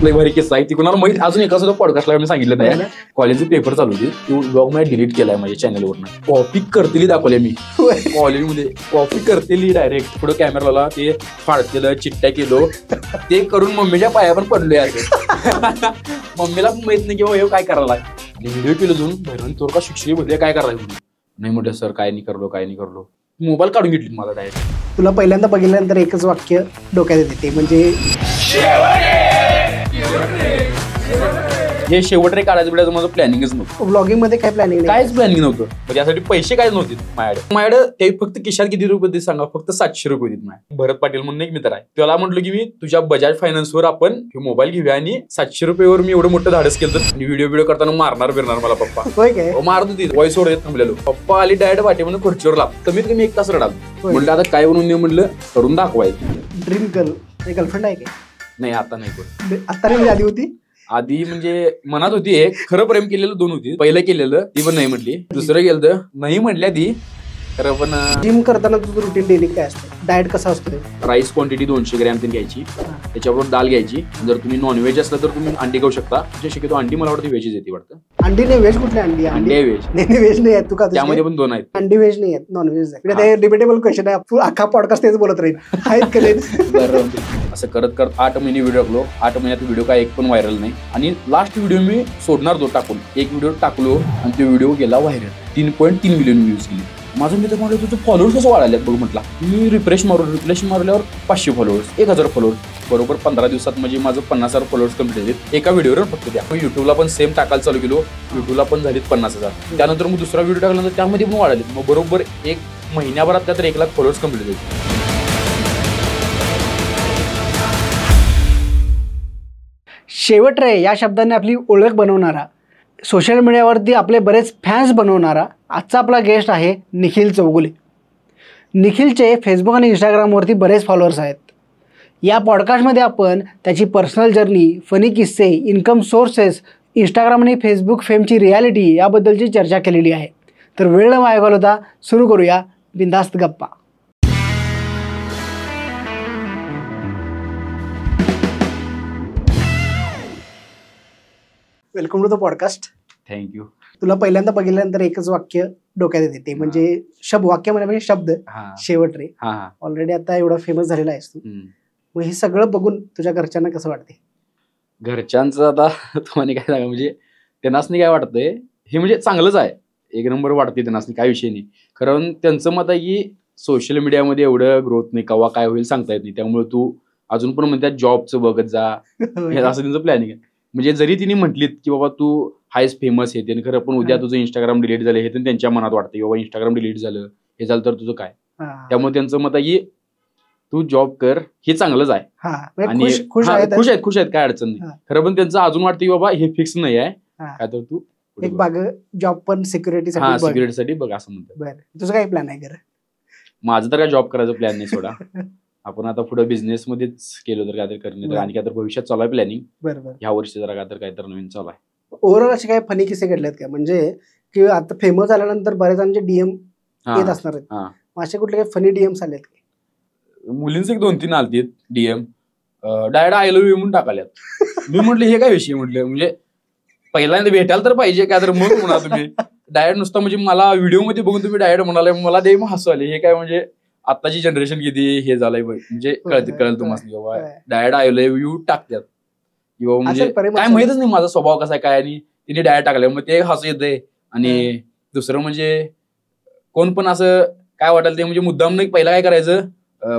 लय भारी किस्सा आहे ती कुणाला माहित अजून एका सुद्धा पॉडकास्टला मी सांगितलं नाही. कॉलेजचे पेपर चालू होते तो ब्लॉग मी डिलीट केलाय माझ्या चॅनलवरनं. कॉपी करतेली दाखवले मी कॉलेजमध्ये कॉपी करतेली डायरेक्ट पुढे कॅमेराला ते फाडतेलं चिट्ट्या केलो ते करून मम्मीच्या पाया पण पडलोय असं. मम्मीला पण माहित नाही की बाबा काय करायला आणि व्हिडिओ केलं जाऊन बहिण तोर का शिक्षक बदले काय करायला नाही म्हटलं सर काय नाही करलो मोबाईल काढून घेतली मला डायरेक्ट. तुला पहिल्यांदा बघितल्यानंतर एकच वाक्य डोक्यात येते ते म्हणजे हे शेवट रे काढायचं बिडायचं माझं प्लॅनिंगच नव्हतं. ब्लॉगिंग मध्ये काय प्लॅनिंग काहीच प्लॅनिंग नव्हतं म्हणजे यासाठी पैसे काहीच नव्हते माझ्याकडे ते फक्त खिशात किती रुपये ते सांगा फक्त 700 रुपये देत माझ्या. भरत पाटील म्हणून एक मित्र आहे त्याला म्हटलं की मी तुझ्या बजाज फायनान्सवर आपण मोबाईल घेऊया आणि 700 रुपयेवर मी एवढं मोठं धाडस केलं आणि व्हिडिओ करताना मारणार मला पप्पा मारत होती व्हॉइस ओव्हर येत थांबलेलो. पप्पा आली डायरेक्ट वाटे म्हणून खुर्चीवर लागतो कमीत कमी 1 तास रडालो. म्हटलं आता काय बनवून म्हटलं करून दाखवायचं. ड्रीम गर्लफ्रेंड आहे का? नाही आता नाही आता नाही आधी होती आधी म्हणजे मनात होती एक खरं प्रेम केलेलं 2 होती. पहिलं केलेलं ती पण नाही म्हटली दुसरं केलं नाही म्हटल्या ती खरं पण. जिम करताना तुझं रुटीन डेली काय असतं डाएट कसा असतो? राईस क्वांटिटी 200 ग्रॅम त्यांनी घ्यायची त्याच्याबरोबर दाल घ्यायची. जर तुम्ही नॉनव्हेज असलं तर तुम्ही अंडी खाऊ शकता. शक्यतो अंडी मला वाटतं व्हेजच येते वाटतं. अंडी नाही व्हेज कुठली अंडी आहे व्हेज नाही व्हेज नाही तू का त्यामध्ये पण 2 आहेत. अंडी व्हेज नाही आहेत नॉनव्हेज आहे. डिबेटेबल क्वेश्चन आहे तू अख्खा पॉडकास्ट तेच बोलत राहील आहेत का नाही. असं करत 8 महिने व्हिडिओ टाकलो. 8 महिन्यात व्हिडिओ काय एक पण व्हायरल नाही आणि लास्ट व्हिडिओ मी सोडणार तो टाकून एक व्हिडिओ टाकलो आणि तो व्हिडिओ गेला व्हायरल. 3.3 मिलियन व्ह्यूज गेले. माझं मित्र म्हटलं तुझं फॉलोअर्स कसं वाढाले बघ म्हटलं. मी रिफ्रेश मारल्यावर 500 फॉलोअर्स 1000 फॉलोअर्स बरोबर 15 दिवसात म्हणजे माझं 50,000 फॉलोअर्स कम्प्लीट झाले एका व्हिडिओवर फक्त. त्या युट्यूबला पण सेम टाकायला चालू केलो. युट्यूबला पण झालीत 50,000. त्यानंतर मग दुसरा व्हिडिओ टाकल्यानंतर त्यामध्ये पण वाढले. मग बरोबर 1 महिन्याभरात त्यात 1 लाख फॉलोअर्स कम्प्लीट झाले. शेवट रे या शब्दाने आपली ओळख बनवणारा सोशल मीडियावरती आपले बरेच फॅन्स बनवणारा आजचा आपला गेस्ट आहे निखिल चौगुले. निखिलचे फेसबुक आणि इंस्टाग्रामवरती बरेच फॉलोअर्स आहेत. या पॉडकास्टमध्ये आपण त्याची पर्सनल जर्नी फनी किस्से इन्कम सोर्सेस इंस्टाग्राम आणि फेसबुक फेमची रियालिटी याबद्दलची चर्चा केलेली आहे. तर वेळ न वाया घालवता सुरू करूया बिंदास्त गप्पा. Welcome to the podcast. Thank you. तुला पहिल्यांदा बघितल्यानंतर एकच वाक्य डोक्यात येते ते म्हणजे वाक्य म्हणजे शब्द शेवट रे. ऑलरेडी आता एवढा फेमस झालेला आहेस तू. मग हे सगळं बघून तुझ्या घरच्यांना कसं वाटते? घरच्यांचं आता तुम्हाला काय सांगा म्हणजे त्यांनाच नाही काय वाटतंय हे म्हणजे चांगलंच आहे. 1 नंबर वाटते त्यांनाच काय विषय नाही. कारण त्यांचं मत आहे की सोशल मीडियामध्ये एवढं ग्रोथ नाही कवा काय होईल सांगता येत नाही. त्यामुळे तू अजून पण म्हणतात जॉबचं बघत जा असं त्यांचं प्लॅनिंग आहे. म्हणजे जरी तिने म्हटलीत की बाबा तू हायस्ट फेमस आहे ते खरं पण उद्या तुझं इंस्टाग्राम डिलीट झालं हे त्यांच्या मनात वाटतं की बाबा इंस्टाग्राम डिलीट झालं हे झालं तर तुझं काय. त्यामुळे त्यांचं मत आहे की तू जॉब कर हे चांगलंच आहे आणि खुश आहेत काय अडचण नाही. खरं पण त्यांचं अजून वाटतं की बाबा हे फिक्स नाही आहे काय तर तू एक बाग जॉब पण सिक्युरिटीसाठी बघ असं म्हणतात. तुझं काय प्लॅन आहे? माझं तर काय जॉब करायचं प्लॅन नाही सोडा. आपण आता पुढे बिझनेस मध्येच केलो तर काहीतरी करणे आणि काय तर भविष्यात चालू आहे प्लॅनिंग. बरोबर ह्या वर्षी जरा काय तर नवीन चालू आहे. ओव्हरऑल असे काय फनी किस्से घडलेत का म्हणजे की आता फेमस झाल्यानंतर बऱ्याचांचे डीएम येत असणार आहेत. असे कुठले काही फनी डीएम्स आलेत? मुलींचे 2-3 आलते DM direct I love you म्हणून टाकाल्यात. मी म्हटलं हे काय विषय म्हटलं म्हणजे पहिल्यांदा भेटायला तर पाहिजे काय तर मग म्हणा तुम्ही डायरेक्ट नुसतं म्हणजे मला व्हिडिओ मध्ये बघून तुम्ही डायरेक्ट म्हणाले मला ते हसू आले. हे काय म्हणजे आताची जनरेशन किती हे झालंय म्हणजे कळलं तुम्हाला बाबा डायरेक्ट आय लव्ह यू टाकतात किंवा म्हणजे काय माहितच नाही माझा स्वभाव कसा आहे काय आणि तिने डायरेक्ट टाकले मग ते हसू येते. आणि दुसरं म्हणजे कोण पण असं काय वाटेल ते म्हणजे मुद्दाम नाही पहिला काय करायचं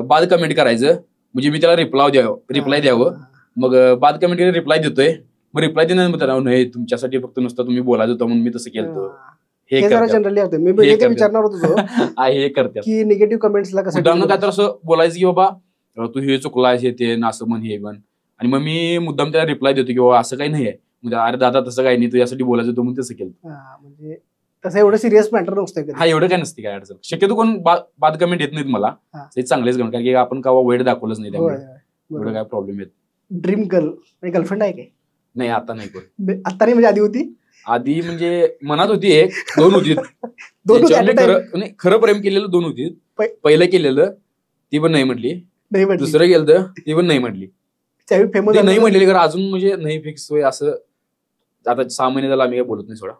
बाद कमेंट करायचं म्हणजे मी त्याला रिप्लाय द्यावं. मग बाद कमेंट केलं रिप्लाय देतोय मग रिप्लाय देणार नाही तुमच्यासाठी फक्त नुसतं तुम्ही बोलायचं होतं म्हणून मी तसं केलं. हे जनरली होते मी विचारणार होतो हे करतात की निगेटिव्ह कमेंट्सला कसं काय तर असं बोलायचं की बाबा तू हे चुकलायस हे ते असं म्हण हे म्हण आणि मग मी मुद्दाम त्याला रिप्लाय देतो की बाबा असं काही नाही आहे म्हणजे अरे दादा तसं काही नाही तू यासाठी बोलायचं होतं म्हणून तसं केलं. म्हणजे तसं एवढं सिरियस मॅटर नसतं एवढं काय नसते काय अडचण. शक्यतो कोण बाद कमेंट येत नाहीत मला ते चांगलेच कमेंट कारण की आपण कावा वेळ दाखवलंच नाही त्यामुळे एवढं काय प्रॉब्लेम येत. ड्रीम गर्लफ्रेंड आहे काय? नाही आता नाही कोण. आता नाही म्हणजे आधी होती? आधी म्हणजे मनात होती 1-2 होती. खरं प्रेम केलेलं 2 होती. पहिलं केलेलं ती पण नाही म्हटली दुसरं केलं ती पण नाही म्हटली. त्यावेळी फेमस नाही म्हटलेली कारण अजून म्हणजे नाही फिक्स होय असं. आता 6 महिने झाला आम्ही काही बोलत नाही सोडा.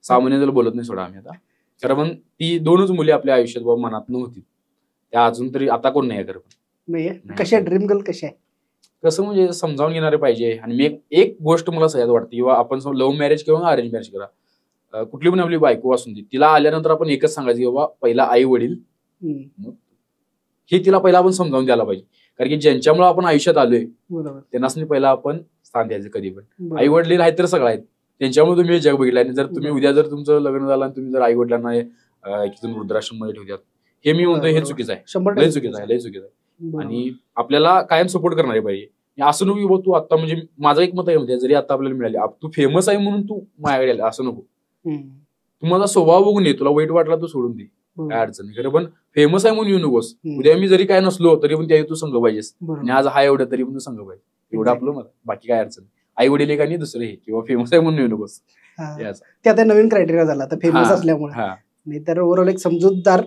6 महिने झालं बोलत नाही सोडा आम्ही आता. कारण पण ती 2च मुली आपल्या आयुष्यात बाबा मनात नव्हती त्या अजून तरी आता कोण नाही. नाही कशी आहे ड्रीम गर्ल कशी आहे? कसं म्हणजे समजावून घेणारे पाहिजे. आणि मी एक गोष्ट मला सगळ्यात वाटते किंवा आपण लव्ह मॅरेज किंवा अरेंज मॅरेज करा, कुठली पण आपली बायको असून दे, तिला आल्यानंतर आपण एकच सांगायचं की बाबा पहिला आई वडील हे तिला पहिला आपण समजावून द्यायला पाहिजे. कारण की ज्यांच्यामुळे आपण आयुष्यात आलोय त्यांनाच पहिला आपण स्थान द्यायचं कधी पण. आई वडील आहेत तर सगळं आहेत, त्यांच्यामुळे तुम्ही जग बघितलं. आणि जर तुम्ही उद्या जर तुमचं लग्न झालं आणि तुम्ही जर आई वडिलांना इथून वृद्धाश्रम मध्ये ठेवतात, हे मी म्हणतो हे चुकीचं आहे. लय चुकीचं आहे, लय चुकीचं आहे. आणि आपल्याला कायम सपोर्ट करणारे पाहिजे. असं नको की बाबा तू आता म्हणजे माझं एक मत आहे म्हणजे जरी आता आपल्याला मिळाली तू फेमस आहे म्हणून तू माझ्याकडे आला असं नको. तू माझा स्वभाव बघून ये, तुला वाईट वाटला तू सोडून दे, काय अडचण नाही. खरं पण फेमस आहे म्हणून येऊ नकोस. उद्या मी जरी काय नसलो तरी पण त्या तू संघ पाहिजेस. आणि आज हा एवढं तरी पण तू संघ पाहिजे, एवढं आपलं मला बाकी काय अडचण. आई वडील एक आणि दुसरे हे किंवा फेमस आहे म्हणून येऊ नकोस. ते आता नवीन क्रायटेरिया झाला आता फेमस असल्यामुळे. नाही तर ओव्हरऑल एक समजूतदार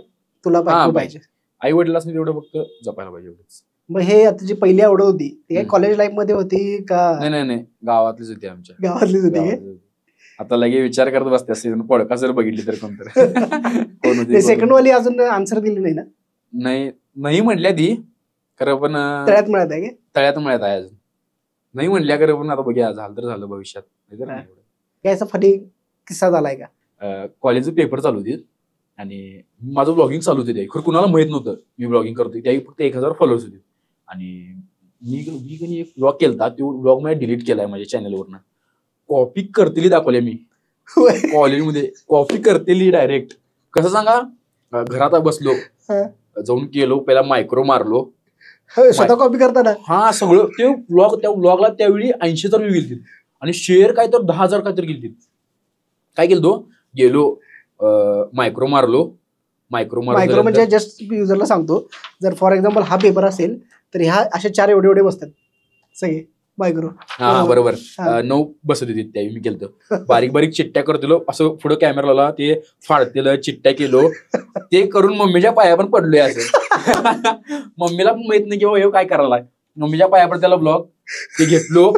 तुला पाहिजे. आई वडिलांनी तेवढं फक्त जपायला पाहिजे एवढंच. मग हे आता जी पहिली आवड होती ती काय कॉलेज लाईफ मध्ये होती का? नाही गावातलीच होती, आमच्या गावातलीच होती. आता लगे विचार करत बसते सीझन पडका जर बघितली तर कोणतरी. सेकंड वाली अजून आन्सर दिली नाही ना? नाही म्हटल्या ती खरं पण तळ्यात मिळत आहे. तळ्यात मिळत आहे अजून नाही म्हटल्या खरं पण आता बघूया झालं तर झालं भविष्यात. काय असा फनी किस्सा झालाय का? कॉलेजचे पेपर चालू होते आणि माझं ब्लॉगिंग चालू होते त्यावेळी. खरं कुणाला माहित नव्हतं मी ब्लॉगिंग करतोय. त्यावेळी फक्त 1000 फॉलोअर्स होते. आणि मी एक ब्लॉग केलता, तो ब्लॉग मी डिलीट केलाय माझ्या चॅनलवरनं. कॉपी करतेली दाखवल्या मी कॉलेजमध्ये, कॉपी करतेली डायरेक्ट. कसं सांगा, घरात बसलो, जाऊन गेलो, पहिला मायक्रो मारलो, स्वतः कॉपी करताना. हा सगळं ते ब्लॉग, त्या ब्लॉगला त्यावेळी 80,000 व्ह्यू गेलतील आणि शेअर काय तर 10,000 काहीतरी गेलतील. काय गेलो मायक्रो मारलो. मायक्रो म्हणजे जस्ट युजरला सांगतो, जर फॉर एक्झाम्पल हा पेपर असेल तर ह्या असे 4 एवढे बसतात सगळे मायक्रो. हा बरोबर 9 बसत होती त्यावेळी. मी केलं बारीक बारीक चिट्ट्या करतेलो, असं पुढे कॅमेरा लावला, ते फाडतेलं, चिट्ट्या केलो. ते करून मम्मीच्या पाया पण पडलोय असं. मम्मीला पण माहित नाही की बाबा हे काय करायला. मम्मीच्या पाया पण त्याला ब्लॉग ते घेतलो.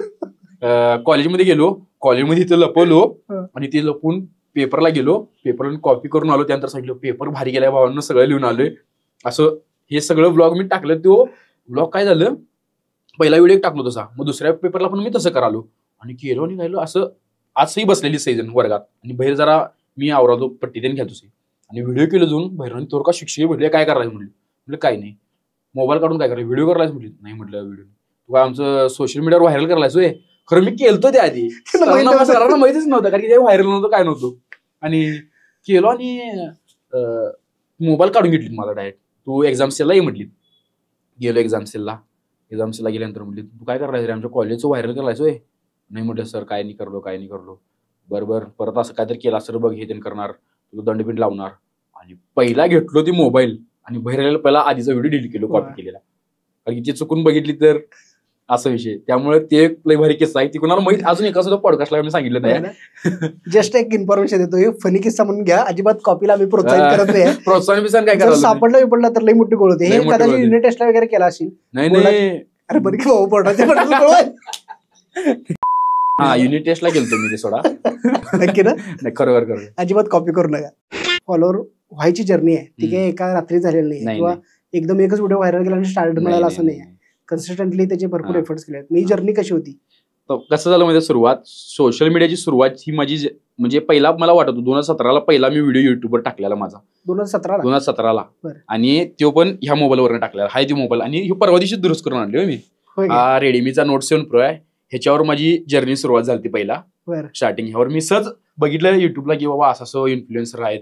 कॉलेजमध्ये गेलो, कॉलेजमध्ये इथं लपवलो आणि ते लपवून पेपरला गेलो. पेपरला कॉपी करून आलो. त्यानंतर सांगितलं पेपर भारी गेलाय भावांना, सगळं लिहून आलोय. असं हे सगळं ब्लॉग मी टाकलं. तो ब्लॉग काय झालं, पहिला व्हिडिओ टाकलो तसा, मग दुसऱ्या पेपरला पण मी तसं करालो आणि केलो आणि राहिलो. असं आजही बसलेली सीझन वर्गात आणि बाहेर जरा मी आवरालो, पट्टी देऊन घ्यायचो आणि व्हिडिओ केलं जाऊन बाहेर. तोर का शिक्षक म्हटले काय करायचं म्हटलं काय नाही, मोबाईल काढून काय करायचं, व्हिडिओ करायचं म्हटलं. नाही म्हटलं व्हिडिओ तू काय आमचं सोशल मीडियावर व्हायरल करायचोय. खरं मी केलतो त्या आधी, सरांना माहितीच नव्हतं कारण की ते व्हायरल नव्हतं काय नव्हतं. आणि केलो आणि मोबाईल काढून घेतली माझा डायरेक्ट. तू एक्झाम सेलला ये म्हटली. गेलो एक्झाम सेलला गेल्यानंतर म्हटली तू काय करायचं रे, आमच्या कॉलेजचं व्हायरल करायचोय. नाही म्हटलं सर काय नाही करलो. बरोबर परत असं काहीतरी केला सर बघ हे ते करणार, तुला दंडपिंड लावणार. आणि पहिला घेतलो ती मोबाईल आणि बाहेर पहिला आधीचा व्हिडिओ डिलीट केलो, कॉपी केलेला. कारण की ती चुकून बघितली तर असा विषय. त्यामुळे ते एक लय भारी किस्सा आहे. ती कुणाला माहित अजून एका सुद्धा पॉडकास्टला मी सांगितलं नाही. जस्ट एक इन्फॉर्मेशन देतो, फनी किस्सा म्हणून घ्या, अजिबात कॉपीला आम्ही प्रोत्साहित करत नाही. प्रोत्साहन काय करायचं, सापडला तर लई मोठी गोळ होते. हे कदाचित युनिट टेस्टला वगैरे केला असेल. नाही अरे बरं की भाऊ हा युनिट टेस्टला गेलतो मी ते सोडा. नक्की ना? नाही खरोखर अजिबात कॉपी करू नका. फॉलोअर व्हायची जर्नी आहे ती काही एका रात्री झालेली नाही किंवा एकदम एकच व्हिडिओ व्हायरल केला आणि स्टार्ट मिळाला असं नाही. कन्सिस्टंटली त्याचे भरपूर एफर्ट्स केले. मी जर्नी कशी होती, कसं झालं म्हणजे सुरुवात, सोशल मीडियाची सुरुवात ही माझी म्हणजे पहिला मला वाटत 2017ला पहिला मी व्हिडिओ युट्यूबवर टाकलेला माझा. 2017ला आणि तो पण ह्या मोबाईलवरनं टाकलेला. हाय ती मोबाईल आणि ही परवा दिवशी दुरुस्त करून आणली मी. हा रेडमीचा Note 7 Pro आहे. ह्याच्यावर माझी जर्नी सुरुवात झाली पहिला स्टार्टिंग. ह्यावर मी सहज बघितलं युट्यूबला की बाबा असं इन्फ्लुएन्सर आहेत,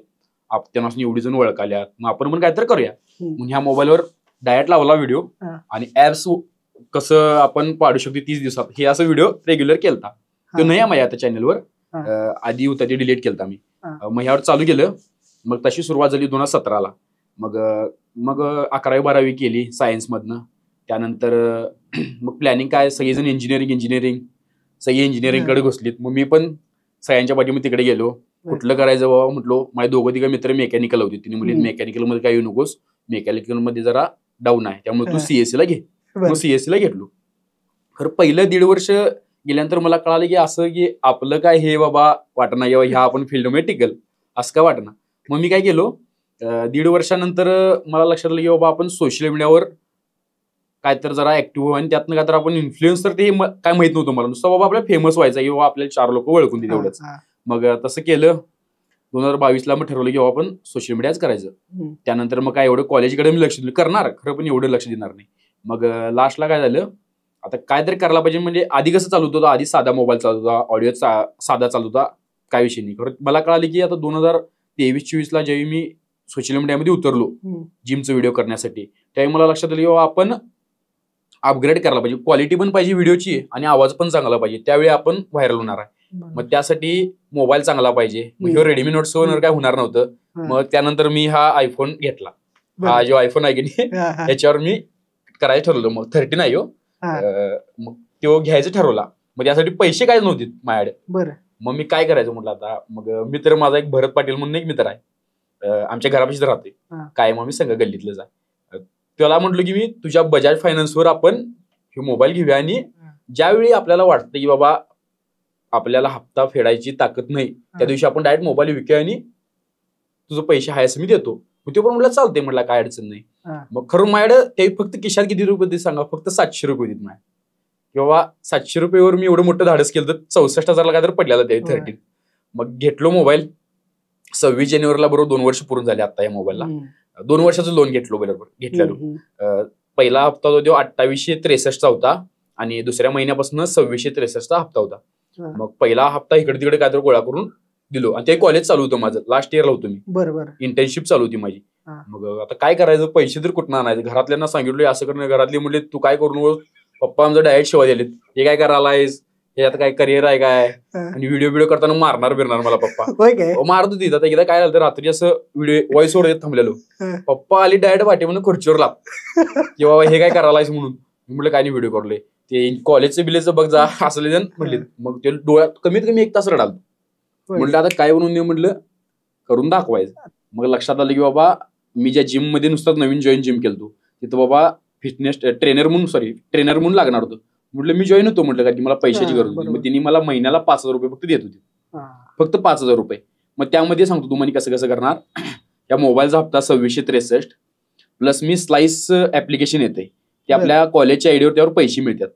त्यांना एवढी जण ओळखाल्यात, मग आपण पण काहीतरी करूया. मग ह्या मोबाईलवर डायरेक्ट लावला व्हिडिओ आणि ऍप्स कसं आपण पाडू शकतो 30 दिवसात, हे असं व्हिडिओ रेग्युलर केलता. तो नाही आहे माझ्या आता चॅनलवर, आधी होता ते डिलीट केलता मी. मग ह्यावर चालू केलं. मग तशी सुरुवात झाली 2017ला. मग 11वी-12वी केली सायन्स मधनं. त्यानंतर मग प्लॅनिंग काय, सगळेजण इंजिनिअरिंग सगळी इंजिनिअरिंगकडे घुसलीत. मग मी पण सगळ्यांच्या पाठी मग तिकडे गेलो. कुठलं करायचं बाबा म्हटलो. माझे 2-3 मित्र मेकॅनिकल होते. तिने मुली मेकॅनिकल मध्ये काय येऊ नकोस, मेकॅनिकल मध्ये जरा डाऊन आहे, त्यामुळे तू सीएससी ला घे. मग सीएससी ला घेतलो. खरं पहिलं 1.5 वर्ष गेल्यानंतर मला कळालं की असं की आपलं काय हे बाबा वाटणार किंवा ह्या आपण फील्डमध्ये टिकल असं काय वाटणार. मग मी काय केलो 1.5 वर्षानंतर मला लक्षात आलं की बाबा आपण सोशल मीडियावर काय तर जरा ऍक्टिव्ह आणि त्यातनं काय तर आपण इन्फ्लुएन्सर ते काय माहित नव्हतं मला, नुसतं बाबा आपल्याला फेमस व्हायचं किंवा आपल्याला 4 लोक ओळखून देत एवढंच. मग तसं केलं. 2022ला मग ठरवलं की बाबा आपण सोशल मीडियाच करायचं. त्यानंतर मग काय एवढं कॉलेजकडे मी लक्ष दिलं करणार खरं पण एवढं लक्ष देणार नाही. मग लास्टला काय झालं आता काय तरी करायला पाहिजे. म्हणजे आधी कसं चालू होतं, आधी साधा मोबाईल चालू होता, ऑडिओ साधा चालू होता, काय विषय नाही. खरं मला कळालं की आता 2023-24ला जेव्हा मी सोशल मीडियामध्ये उतरलो जिमचं व्हिडिओ करण्यासाठी, त्यावेळी मला लक्षात आलं की बाबा आपण अपग्रेड करायला पाहिजे, क्वालिटी पण पाहिजे व्हिडिओची आणि आवाज पण चांगला पाहिजे, त्यावेळी आपण व्हायरल होणार आहे. मग त्यासाठी मोबाईल चांगला पाहिजे. मग रेडमी नोट 7 काय होणार नव्हतं. मग त्यानंतर मी हा आयफोन घेतला. हा जो आयफोन आहे की नाही याच्यावर मी करायचं ठरवलं. मग 13 आहे मग तो घ्यायचं ठरवला. मग त्यासाठी पैसे काय नव्हते माझ्याकडे. मग मी काय करायचं म्हटलं आता. मग मित्र माझा एक भरत पाटील म्हणून एक मित्र आहे, आमच्या घरापाशीच राहते काय, मग मी संघ गल्लीतलंच आहे. त्याला म्हटलं की मी तुझ्या बजाज फायनान्सवर आपण हे मोबाईल घेऊया आणि ज्यावेळी आपल्याला वाटतं की बाबा आपल्याला हप्ता फेडायची ताकद नाही त्या दिवशी आपण डायरेक्ट मोबाईल विकूया आणि तुझं पैसे आहे असं मी देतो. मग ते पण म्हटलं चालते, म्हटलं काय अडचण नाही. मग खरं माझ्याकडे ते फक्त खिशात किती रुपये ते सांगा, फक्त 700 रुपये देत माझ्या किंवा 700 रुपयेवर मी एवढं मोठं धाडस केलं तर 64,000ला काय तर पडलेला ते 13. मग घेतलो मोबाईल. 26 जानेवारीला बरोबर 2 वर्ष पूर्ण झाले आता या मोबाईलला. 2 वर्षाचं लोन घेतलो बरोबर घेतलेलो. पहिला हप्ता जो 2863चा होता आणि दुसऱ्या महिन्यापासून 2663चा हप्ता होता. मग पहिला हप्ता इकडे तिकडे काय तर गोळा करून दिलो आणि ते कॉलेज चालू होतं माझं, लास्ट इयरला होतो मी. बरोबर. इंटर्नशिप चालू होती माझी. मग आता काय करायचं, पैसे तर कुठं आणायचे. घरातल्यांना सांगितलं असं करणं, घरातले म्हणले तू काय करून, पप्पा आमचं डायरेक्ट शिवाय दिलेत, हे काय करायलायस, हे आता काय करिअर आहे काय, आणि व्हिडिओ करताना मारणार मला पप्पा मारत होती. आता एकदा काय झालं रात्री असं व्हिडिओ व्हॉइस ओव्हर देत थांबलेलो, पप्पा आली डायरेक्ट वाटे म्हणून खुर्चीवर लाग की बाबा हे काय करायलायस म्हणून. म्हटलं काय नाही व्हिडिओ करले, ते कॉलेजचं बिलेचं बघ जा असले जण म्हटले. मग ते डोळ्यात कमीत कमी 1 तास रडाल. म्हटलं आता काय बनवून दे, म्हटलं करून दाखवायचं. मग लक्षात आलं की बाबा मी ज्या जिम मध्ये नुसतं नवीन जॉईन जिम केलतो तिथं बाबा फिटनेस ट्रेनर म्हणून लागणार होतं. म्हटलं मी जॉईन होतो, म्हटलं का मला पैशाची गरज होती. मग तिने मला महिन्याला 5,000 रुपये फक्त देत होती, फक्त 5,000 रुपये. मग त्यामध्ये सांगतो तुम्हाला कसं कसं करणार. या मोबाईलचा हप्ता 2663 प्लस मी स्लाइस ऍप्लिकेशन येते, ते आपल्या कॉलेजच्या आयडीवर त्यावर पैसे मिळतात.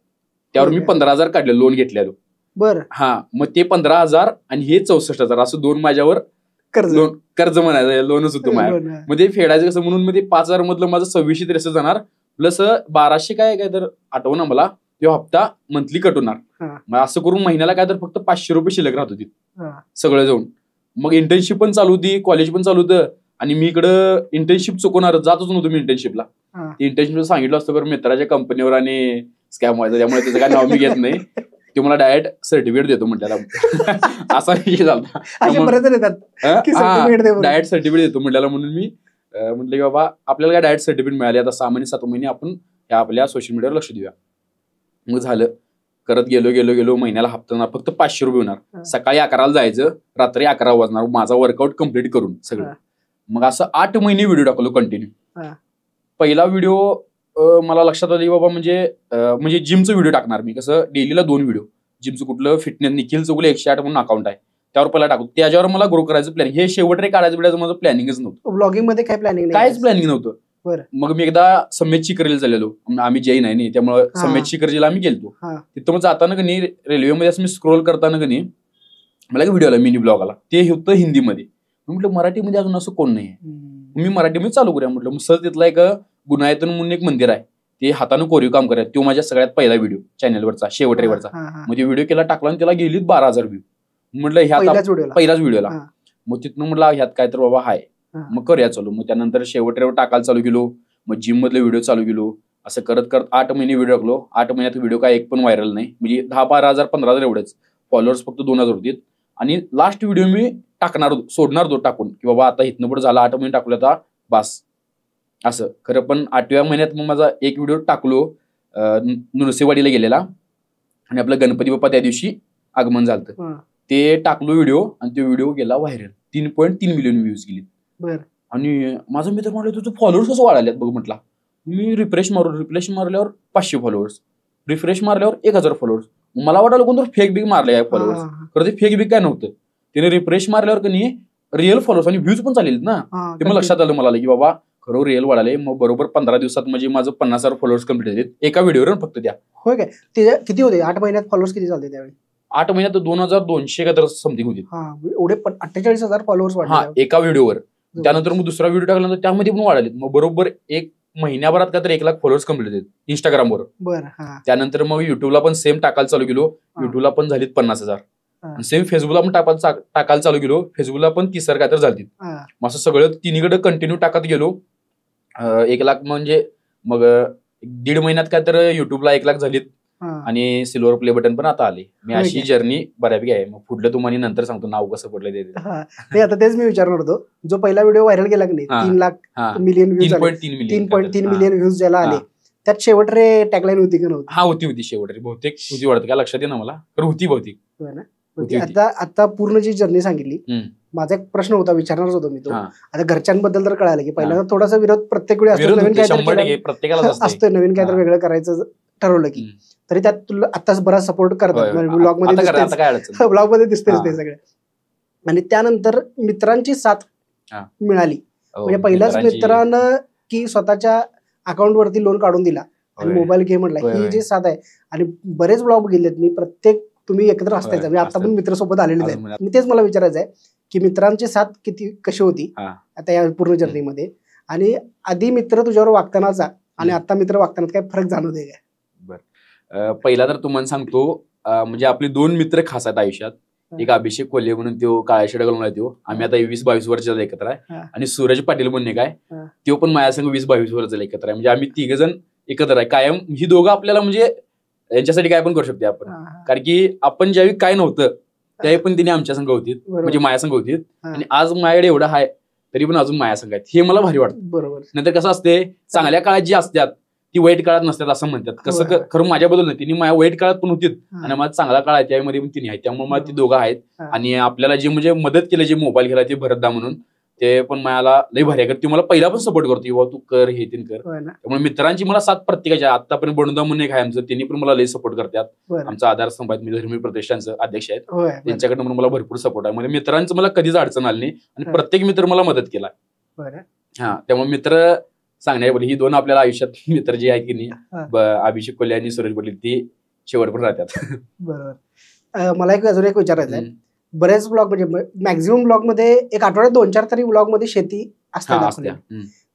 त्यावर मी 15,000 काढले लोन घेतलेलो. बरं. हा, मग ते 15,000 आणि हे 64,000 असं 2 माझ्यावर कर्ज म्हणायचं, लोनच होतं माझ्या. मग ते फेडायचं कसं म्हणून मग ते 5,000 मधलं माझं 2663 जाणार, प्लस 1200 काय तर आठवणं मला, तो हप्ता मंथली कट होणार. मग असं करून महिन्याला काय तर फक्त 500 रुपये शिल्लक राहत होती सगळं जाऊन. मग इंटर्नशिप पण चालू होती, कॉलेज पण चालू होतं आणि मी इकडं इंटर्नशिप चुकवणार जातच नव्हतो मी इंटर्नशिपला. इंटर्नशिपला सांगितलं असतं बरं मित्राच्या कंपनीवर आणि स्कॅम व्हायचं, त्यामुळे त्याचं काय नाव मी घेत नाही. ते मला डायरेक्ट सर्टिफिकेट देतो म्हटल्याला असा विषय झाला. डायरेक्ट सर्टिफिकेट देतो म्हटल्याला म्हणून मी म्हटलं की बाबा आपल्याला काय डायरेक्ट सर्टिफिकेट मिळाले, आता 6 महिने 7 महिने आपण आपल्या सोशल मीडियावर लक्ष देऊया. मग झालं, करत गेलो महिन्याला हप्ता फक्त 500 रुपये होणार. सकाळी 11ला जायचं, रात्री 11 वाजणार माझा वर्कआउट कम्प्लीट करून सगळं. मग असं 8 महिने व्हिडिओ टाकलो कंटिन्यू. पहिला व्हिडिओ मला लक्षात आलं बाबा म्हणजे जिमचं व्हिडिओ टाकणार मी. कसं डेलीला 2 व्हिडिओ जिमचं, कुठलं फिटनेस निखिल चौगुले 108 म्हणून अकाउंट आहे त्यावर पहिला टाकू, त्याच्यावर मला ग्रो करायचं प्लॅनिंग. हे शेवट रे काढायचं बिडायचं माझं प्लॅनिंगच नव्हतं. ब्लॉगिंग मध्ये काहीच प्लॅनिंग नव्हतं. मग मी एकदा समेत शिकरेला चाललेलो, आम्ही जैन आहे नाही त्यामुळे समेत शिकरेला आम्ही गेलतो. तिथं मग जाताना का नाही रेल्वेमध्ये असं मी स्क्रोल करताना का नाही मला एक व्हिडिओ आला मिनी ब्लॉग आला, ते होतं हिंदीमध्ये. म्हटलं मराठीमध्ये अजून असं कोण नाही, मी मराठीमध्ये चालू करूया म्हटलं. मग सहज तिथला एक गुणायतन म्हणून एक मंदिर आहे, ते हातानं कोरीव काम करायचं, तो माझ्या सगळ्यात पहिला व्हिडिओ चॅनलवरचा शेवटरेवरचा. मग ते व्हिडिओ केला टाकला आणि त्याला गेलीत 12,000 व्ह्यू. म्हटलं ह्यात पहिलाच व्हिडिओला. मग तिथनं म्हटलं ह्यात काय तर बाबा हाय, मग करूया चालू. मग त्यानंतर शेवटरेवर टाकायला चालू केलो, मग जिम मधले व्हिडिओ चालू केलो. असं करत करत 8 महिने व्हिडिओ टाकलो. 8 महिन्यात व्हिडिओ काय एक पण व्हायरल नाही, म्हणजे 10-12,000 15,000 एवढेच. फॉलोअर्स फक्त 2,000 होते. आणि लास्ट व्हिडिओ मी टाकणार होतो, सोडणार होतो टाकून की बाबा आता इथनं पुढे झाला 8 महिने टाकलो आता बास असं. खरं पण 8व्या महिन्यात मग माझा एक व्हिडिओ टाकलो नृसिंहवाडीला गेलेला आणि आपलं गणपती बाप्पा त्या दिवशी आगमन झालं, ते टाकलो व्हिडिओ आणि तो व्हिडिओ गेला व्हायरल. 3.3 मिलियन व्ह्यूज गेली. आणि माझा मित्र म्हटलं तुझं फॉलोअर्स कसं वाढायला बघ म्हटला. मी रिफ्रेश मारल्यावर 500 फॉलोअर्स, रिफ्रेश मारल्यावर 1000 फॉलोअर्स. मला वाटलं कोणतरी फेक बिग मारले फॉलोअर्स, तर ते फेक बिग काय नव्हतं. त्याने रिफ्रेश मारल्यावर कनी रिअल फॉलोअर्स आणि व्ह्यूज पण चाललेत ना. ते मला लक्षात आलं मला की बाबा खरं रिअल वाढाले. मग बरोबर 15 दिवसात म्हणजे माझं 50,000 फॉलोअर्स कम्प्लीट झाले एका व्हिडिओवर फक्त त्या. होय काय? ते किती होते 8 महिन्यात फॉलोअर्स किती चालते त्यावेळी? 8 महिन्यात 2200 का तर समथिंग होती. एवढे 48,000 फॉलोअर्स वाढले एका व्हिडिओवर. त्यानंतर मग दुसरा व्हिडिओ टाकल्यानंतर त्यामध्ये पण वाढले. मग बरोबर 1 महिन्याभरात का तर 1 लाख फॉलोअर्स कम्प्लीट झाले इंस्टाग्रामवर. बरं. त्यानंतर मग युट्यूबला पण सेम टाकायला चालू केलो. युट्यूबला पण झालीत 50,000. सेम फेसबुकला पण टाकायला चालू केलो. फेसबुकला पण 30,000 काय तर झाली. मग असं सगळं तिन्हीकडे कंटिन्यू टाकत गेलो. 1 लाख म्हणजे मग 1.5 महिन्यात काय तर युट्यूबला 1 लाख झालीत. आणि सिल्वर प्ले बटन पण आता आले. मी अशी जर्नी बऱ्यापैकी आहे. मग पुढलं तुम्हाला नंतर सांगतो नाव कसं पडलं ते. आता तेच मी विचारणार होतो. जो पहिला व्हिडिओ व्हायरल गेला की नाही 3 lakh million views, 3.3 million views ज्याला आले, त्यात शेवट रे टॅगलाईन होती का नव्हती? होती शेवट रे. बहुतेक होती वाटतं, काय लक्षात येईल ना मला, तर होती बहुतेक. आता पूर्ण जी जर्नी सांगितली, माझा एक प्रश्न होता, विचारणारच होतो मी तो. आता घरच्यांबद्दल तर कळालं की पहिल्यांदा थोडासा विरोध प्रत्येक वेळी असतो, नवीन काहीतरी असतं, नवीन काहीतरी वेगळं करायचं ठरवलं की, तरी त्यात तुला आताच बराच सपोर्ट करतात. ब्लॉग मध्ये दिसतेच ते सगळे. आणि त्यानंतर मित्रांची साथ मिळाली. म्हणजे पहिल्याच मित्रानं की स्वतःच्या अकाउंट वरती लोन काढून दिला आणि मोबाईल घे म्हटला, ही जी साथ आहे. आणि बरेच ब्लॉग गेलेत मी, प्रत्येक तुम्ही एकत्र असतायचा, मी आता पण मित्रासोबत आलेले आहे. मी तेच मला विचारायचं आहे की मित्रांची साथ कशी होती आता या पूर्ण जर्नीमध्ये, आणि आधी मित्र तुझ्यावर वागतानाचा आणि आता मित्र वागताना काय फरक जाणवते काय? बरं, पहिला तर तुम्हाला सांगतो, म्हणजे आपले 2 मित्र खास आहेत आयुष्यात. एक अभिषेक कोल्हे म्हणून तो काळ्याशेड घालून आहे, तो आम्ही आता 20-22 वर्षाचा एकत्र आहे. आणि सूरज पाटील म्हणून काय, तो पण माझ्या संग 20-22 वर्षाचा एकत्र आहे. म्हणजे आम्ही 3 जण एकत्र आहे कायम. ही दोघं आपल्याला म्हणजे यांच्यासाठी काय पण करू शकते आपण. कारण की आपण ज्यावेळी काय नव्हतं त्यावेळी पण तिने आमच्या संघ होती, म्हणजे माझ्या संघ होती. आणि आज माझ्याकडे एवढं आहे तरी पण अजून माझ्या संघ आहेत, हे मला भारी वाटतं. बरोबर. नंतर कसं असते, चांगल्या काळात जी असतात ती वाईट काळात नसतात असं म्हणतात. कसं खरं माझ्याबद्दल नाही, तिने माझ्या वाईट काळात पण होती आणि माझा चांगला काळ आहे त्यामध्ये पण तिने आहे. त्यामुळे मला ती दोघं आहेत. आणि आपल्याला जे म्हणजे मदत केलं, जे मोबाईल घ्यायला, ते भरतदा म्हणून, ते पण मला लई भारी आहे. ती मला पहिला पण सपोर्ट करतो, तू कर हे तीन कर. त्यामुळे मित्रांची मला साथ प्रत्येकाच्या, आतापर्यंत बंडुदा म्हणून एक आहे आमचं, त्यांनी पण मला लई सपोर्ट करतात. आमचा आधारस्तंभ आहेत, मी धर्मी प्रतिष्ठानचं अध्यक्ष आहेत, त्यांच्याकडनं पण मला भरपूर सपोर्ट आहे. म्हणजे मित्रांचं मला कधीच अडचण आली नाही आणि प्रत्येक मित्र मला मदत केला. त्यामुळे मित्र सांगण्याबद्दल ही 2 आपल्याला आयुष्यात मित्र जे आहेत की नाही, अभिषेक कोल्हे आणि सूरज पाटील, ती शेवट पण राहतात. बरोबर. मला अजून एक विचारायचं आहे. बरेच ब्लॉग म्हणजे मॅक्झिमम ब्लॉग मध्ये एक आठवड्यात 2-4 तरी ब्लॉग मध्ये शेती असते.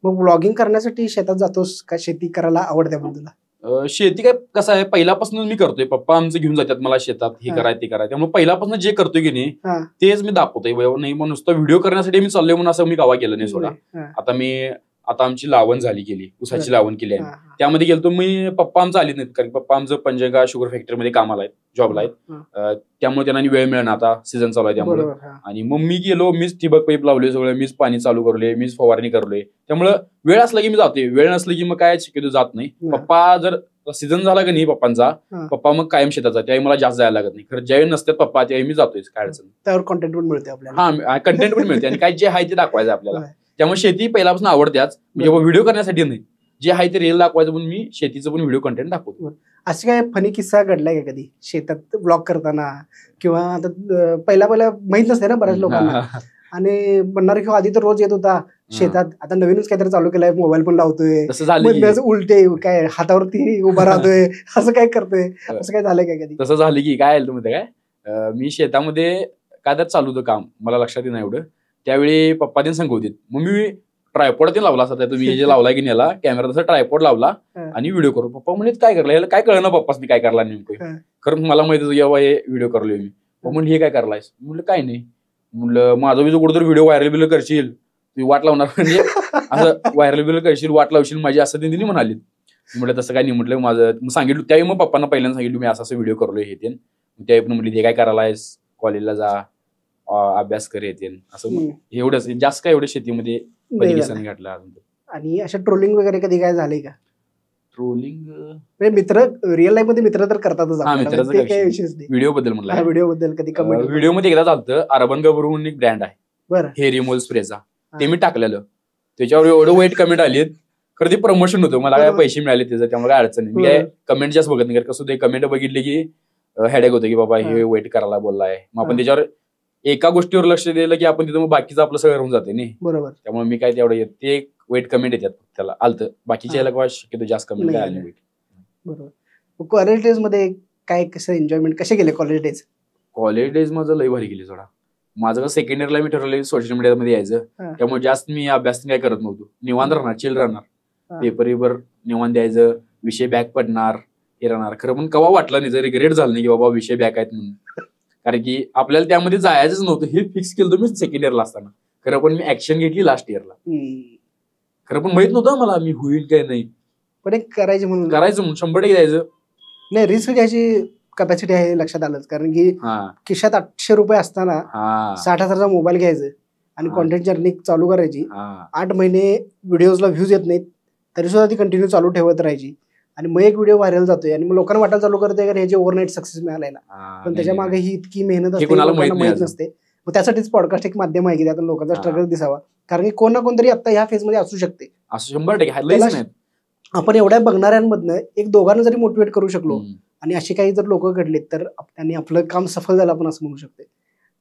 मग ब्लॉगिंग करण्यासाठी शेतात जातोस का? शेती करायला आवडते पण तुला? शेती काय कसं आहे, पहिल्यापासून मी करतोय. पप्पा आमचं घेऊन जातात मला शेतात, हे करायचं ते करायचं. त्यामुळे पहिल्यापासून जे करतोय की नाही तेच मी दाखवतोय. नाही मग नुसतं व्हिडिओ करण्यासाठी मी चाललोय म्हणून असं मी गावा केलं नाही सोडा. आता आमची लावण झाली गेली, उसाची लावण केली आहे, त्यामध्ये गेलतो मी. पप्पा आमचं आलीच नाहीत, कारण पप्पा आमचं पंजगा शुगर फॅक्टरीमध्ये कामाला आहेत, जॉबला आहेत. त्यामुळे त्यांना वेळ मिळणार, आता सीझन चालू आहे त्यामुळे. आणि मग मी गेलो, मीच ठिबक पाईप लावले सगळं, मीच पाणी चालू करलोय, मीच फवारणी करलोय. त्यामुळं वेळ असला की मी जातोय, वेळ नसलं की मग काय शक्यतो जात नाही. पप्पा जर सीझन झाला की नाही पप्पांचा, पप्पा मग कायम शेतात, त्यावेळी मला जास्त जायला लागत नाही. खरं ज्यावेळी नसतात पप्पा त्यावेळी मी जातोय, काय अडचण. त्यावर कंटेंट पण मिळते आपल्याला. कंटेंट पण मिळते आणि काय जे आहे ते दाखवायचं आपल्याला. त्यामुळे शेती पहिल्यापासून आवडतेच, म्हणजे व्हिडिओ करण्यासाठी नाही, जे आहे ते रिअल दाखवायचं म्हणून मी शेतीचं पण व्हिडिओ कंटेंट दाखवतो. असं काय फनी किस्सा घडलाय का कधी शेतात ब्लॉग करताना? किंवा आता पहिला माहित नसते ना बऱ्याच लोकांना, आणि म्हणणार की आधी तर रोज येत होता शेतात, आता नवीनच काहीतरी चालू केलाय, मोबाईल पण लावतोय, उलटे काय हातावरती उभा राहतोय, असं काय करतोय, असं काय झालंय का कधी? तसं झालं की काय तुम्ही काय, मी शेतामध्ये काय तर चालू होतं काम, मला लक्षात येईल एवढं. त्यावेळी पप्पा त्यांनी सांगत, मग मी ट्रायपॉड ते लावला असता, तुम्ही जे लावलाय की याला कॅमेरा, तसा ट्रायपॉड लावला आणि व्हिडिओ करू. पप्पा म्हणजे काय करला, याला काय कळलं ना पप्पासनी काय करला नेमकं. खरं मला माहिती होतं बाबा हे व्हिडिओ करलोय मी. म्हणलं हे काय करलायस? म्हणलं काय नाही, म्हणलं माझं बी कुठं व्हिडिओ व्हायरल बिल करशील, तू वाट लावणार, म्हणजे असं व्हायरल बिल करशील, वाट लावशील माझी, असं त्यांनी म्हणाली. म्हटलं तसं काय नाही, म्हटलं माझं सांगितलं. त्यावेळी मग पप्पांना पहिल्यांदा सांगितलं मी असं व्हिडिओ करलोय हे ते. त्यावेळी पण म्हटली ते काय करायलायस, कॉलेजला जा, अभ्यास कर येते, असं एवढंच. जास्त काय एवढं शेतीमध्ये घातलं अजून. आणि अशा ट्रोलिंग वगैरे कधी काय झालंय का? ट्रोलिंग म्हणजे मित्र रिअल लाईफ मध्ये मित्र तर करतातच, व्हिडिओ बद्दल म्हणलं. व्हिडिओ बद्दल कधी कमेंट? व्हिडिओ मध्ये एकदा चालतं, अर्बन गबर म्हणून एक ब्रँड आहे, बरं, हे रिमोल स्प्रेचा, ते मी टाकलेलं. त्याच्यावर एवढं वाईट कमेंट आलीत, खरं ते प्रमोशन होतं, मला काय पैसे मिळाले त्याचं, त्यामुळे काय अडचण नाही. मी काय कमेंट जास्त बघत नाही, कसं ते कमेंट बघितले की हेडेक होतं की बाबा हे वेट करायला बोललाय, मग आपण त्याच्यावर एका गोष्टीवर लक्ष दिलं की आपण तिथं मग बाकीचं आपलं सगळं राहून जाते नाही. बरोबर. त्यामुळे मी काय तेवढं येत ते एक वेट कमेंट येतात त्याला आलतं, बाकीच्या याला शक्यतो जास्त कमेंट काय आली वेट. बरोबर. कॉलेज डेज मध्ये काय कसं एन्जॉयमेंट कसे गेले कॉलेज डेज? कॉलेज डेज माझं लय भारी गेली सोडा. माझं सेकंड इयरला मी ठरवलं सोशल मीडियामध्ये यायचं, त्यामुळे जास्त मी अभ्यास काय करत नव्हतो, निवांत राहणार, चिल राहणार, पेपर निवांत द्यायचं, विषय बॅक पडणार हे राहणार. खरं पण कवा वाटलं नाही, रिग्रेट झालं नाही की बाबा विषय बॅक आहेत म्हणून, कारण की आपल्याला त्यामध्ये जायचंच नव्हतं हे फिक्स केलं होतं मी सेकंड इयरला असताना. खरं पण मी ऍक्शन घेतली लास्ट इयरला. खरं पण माहित नव्हतं मला मी होईल काय नाही, पण एक करायचं म्हणून 100% द्यायचं नाही, रिस्क घ्यायची कॅपॅसिटी आहे लक्षात आलंच. कारण की खिशात 800 रुपये असताना 60,000चा मोबाईल घ्यायचा आणि कॉन्टेंट जर्नी चालू करायची. 8 महिने व्हिडिओजला व्ह्यूज येत नाहीत तरी सुद्धा ती कंटिन्यू चालू ठेवत राहायची आणि मग एक व्हिडिओ व्हायरल जातोय आणि मग लोकांना वाटायला चालू करते की ह्याची ओव्हरनाईट सक्सेस मिळालेला, पण त्याच्या मागे ही इतकी मेहनत असते माहित नसते. मग त्यासाठीच पॉडकास्ट एक माध्यम आहे की त्यातून लोकांचा स्ट्रगल दिसावा, कारण की कोण ना कोणतरी आता ह्या फेज मध्ये असू शकते. 100% आपण एवढ्या बघणाऱ्यांमधनं एक दोघांना जरी मोटिवेट करू शकलो आणि अशी काही जर लोक घडलेत तर त्यांनी आपलं काम सफल झालं आपण असं म्हणू शकते.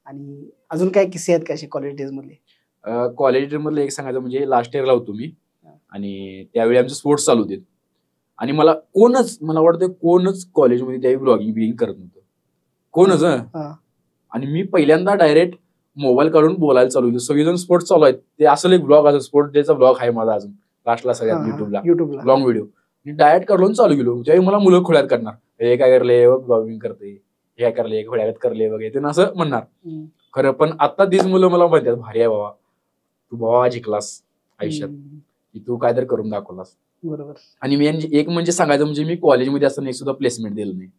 आणि अजून काय किस्से आहेत का असे कॉलेज डेज मधले? कॉलेज डेज मधले एक सांगायचं म्हणजे लास्ट इयरला होतो मी आणि त्यावेळी आमचे स्पोर्ट्स चालू होते आणि मला वाटतं कोणच कॉलेजमध्ये त्यावेळी ब्लॉगिंग बिगिंग करत नव्हतं, कोणच. आणि मी पहिल्यांदा डायरेक्ट मोबाईल काढून बोलायला चालू होतो, सगळेजण स्पोर्ट्स चालू आहेत, ते असं एक ब्लॉग असं स्पोर्ट्स डेचा ब्लॉग आहे माझा अजून लास्टला सगळ्यात युट्यूबला लॉंग व्हिडिओ डायरेक्ट काढून चालू गेलो. त्यावेळी मला मुलं खोळ्यात करणार, हे काय करले ब्लॉगिंग करते, हे काय करले खोळ्यात करले वगैरे ते असं म्हणणार. खरं पण आता तीच मुलं मला म्हणतात भारी आहे बाबा, तू बाबा जिंकलास आयुष्यात, की तू काय तर करून दाखवलास. बरोबर. आणि मी एक म्हणजे सांगायचं म्हणजे मी कॉलेजमध्ये असताना एक सुद्धा प्लेसमेंट दिलं नाही.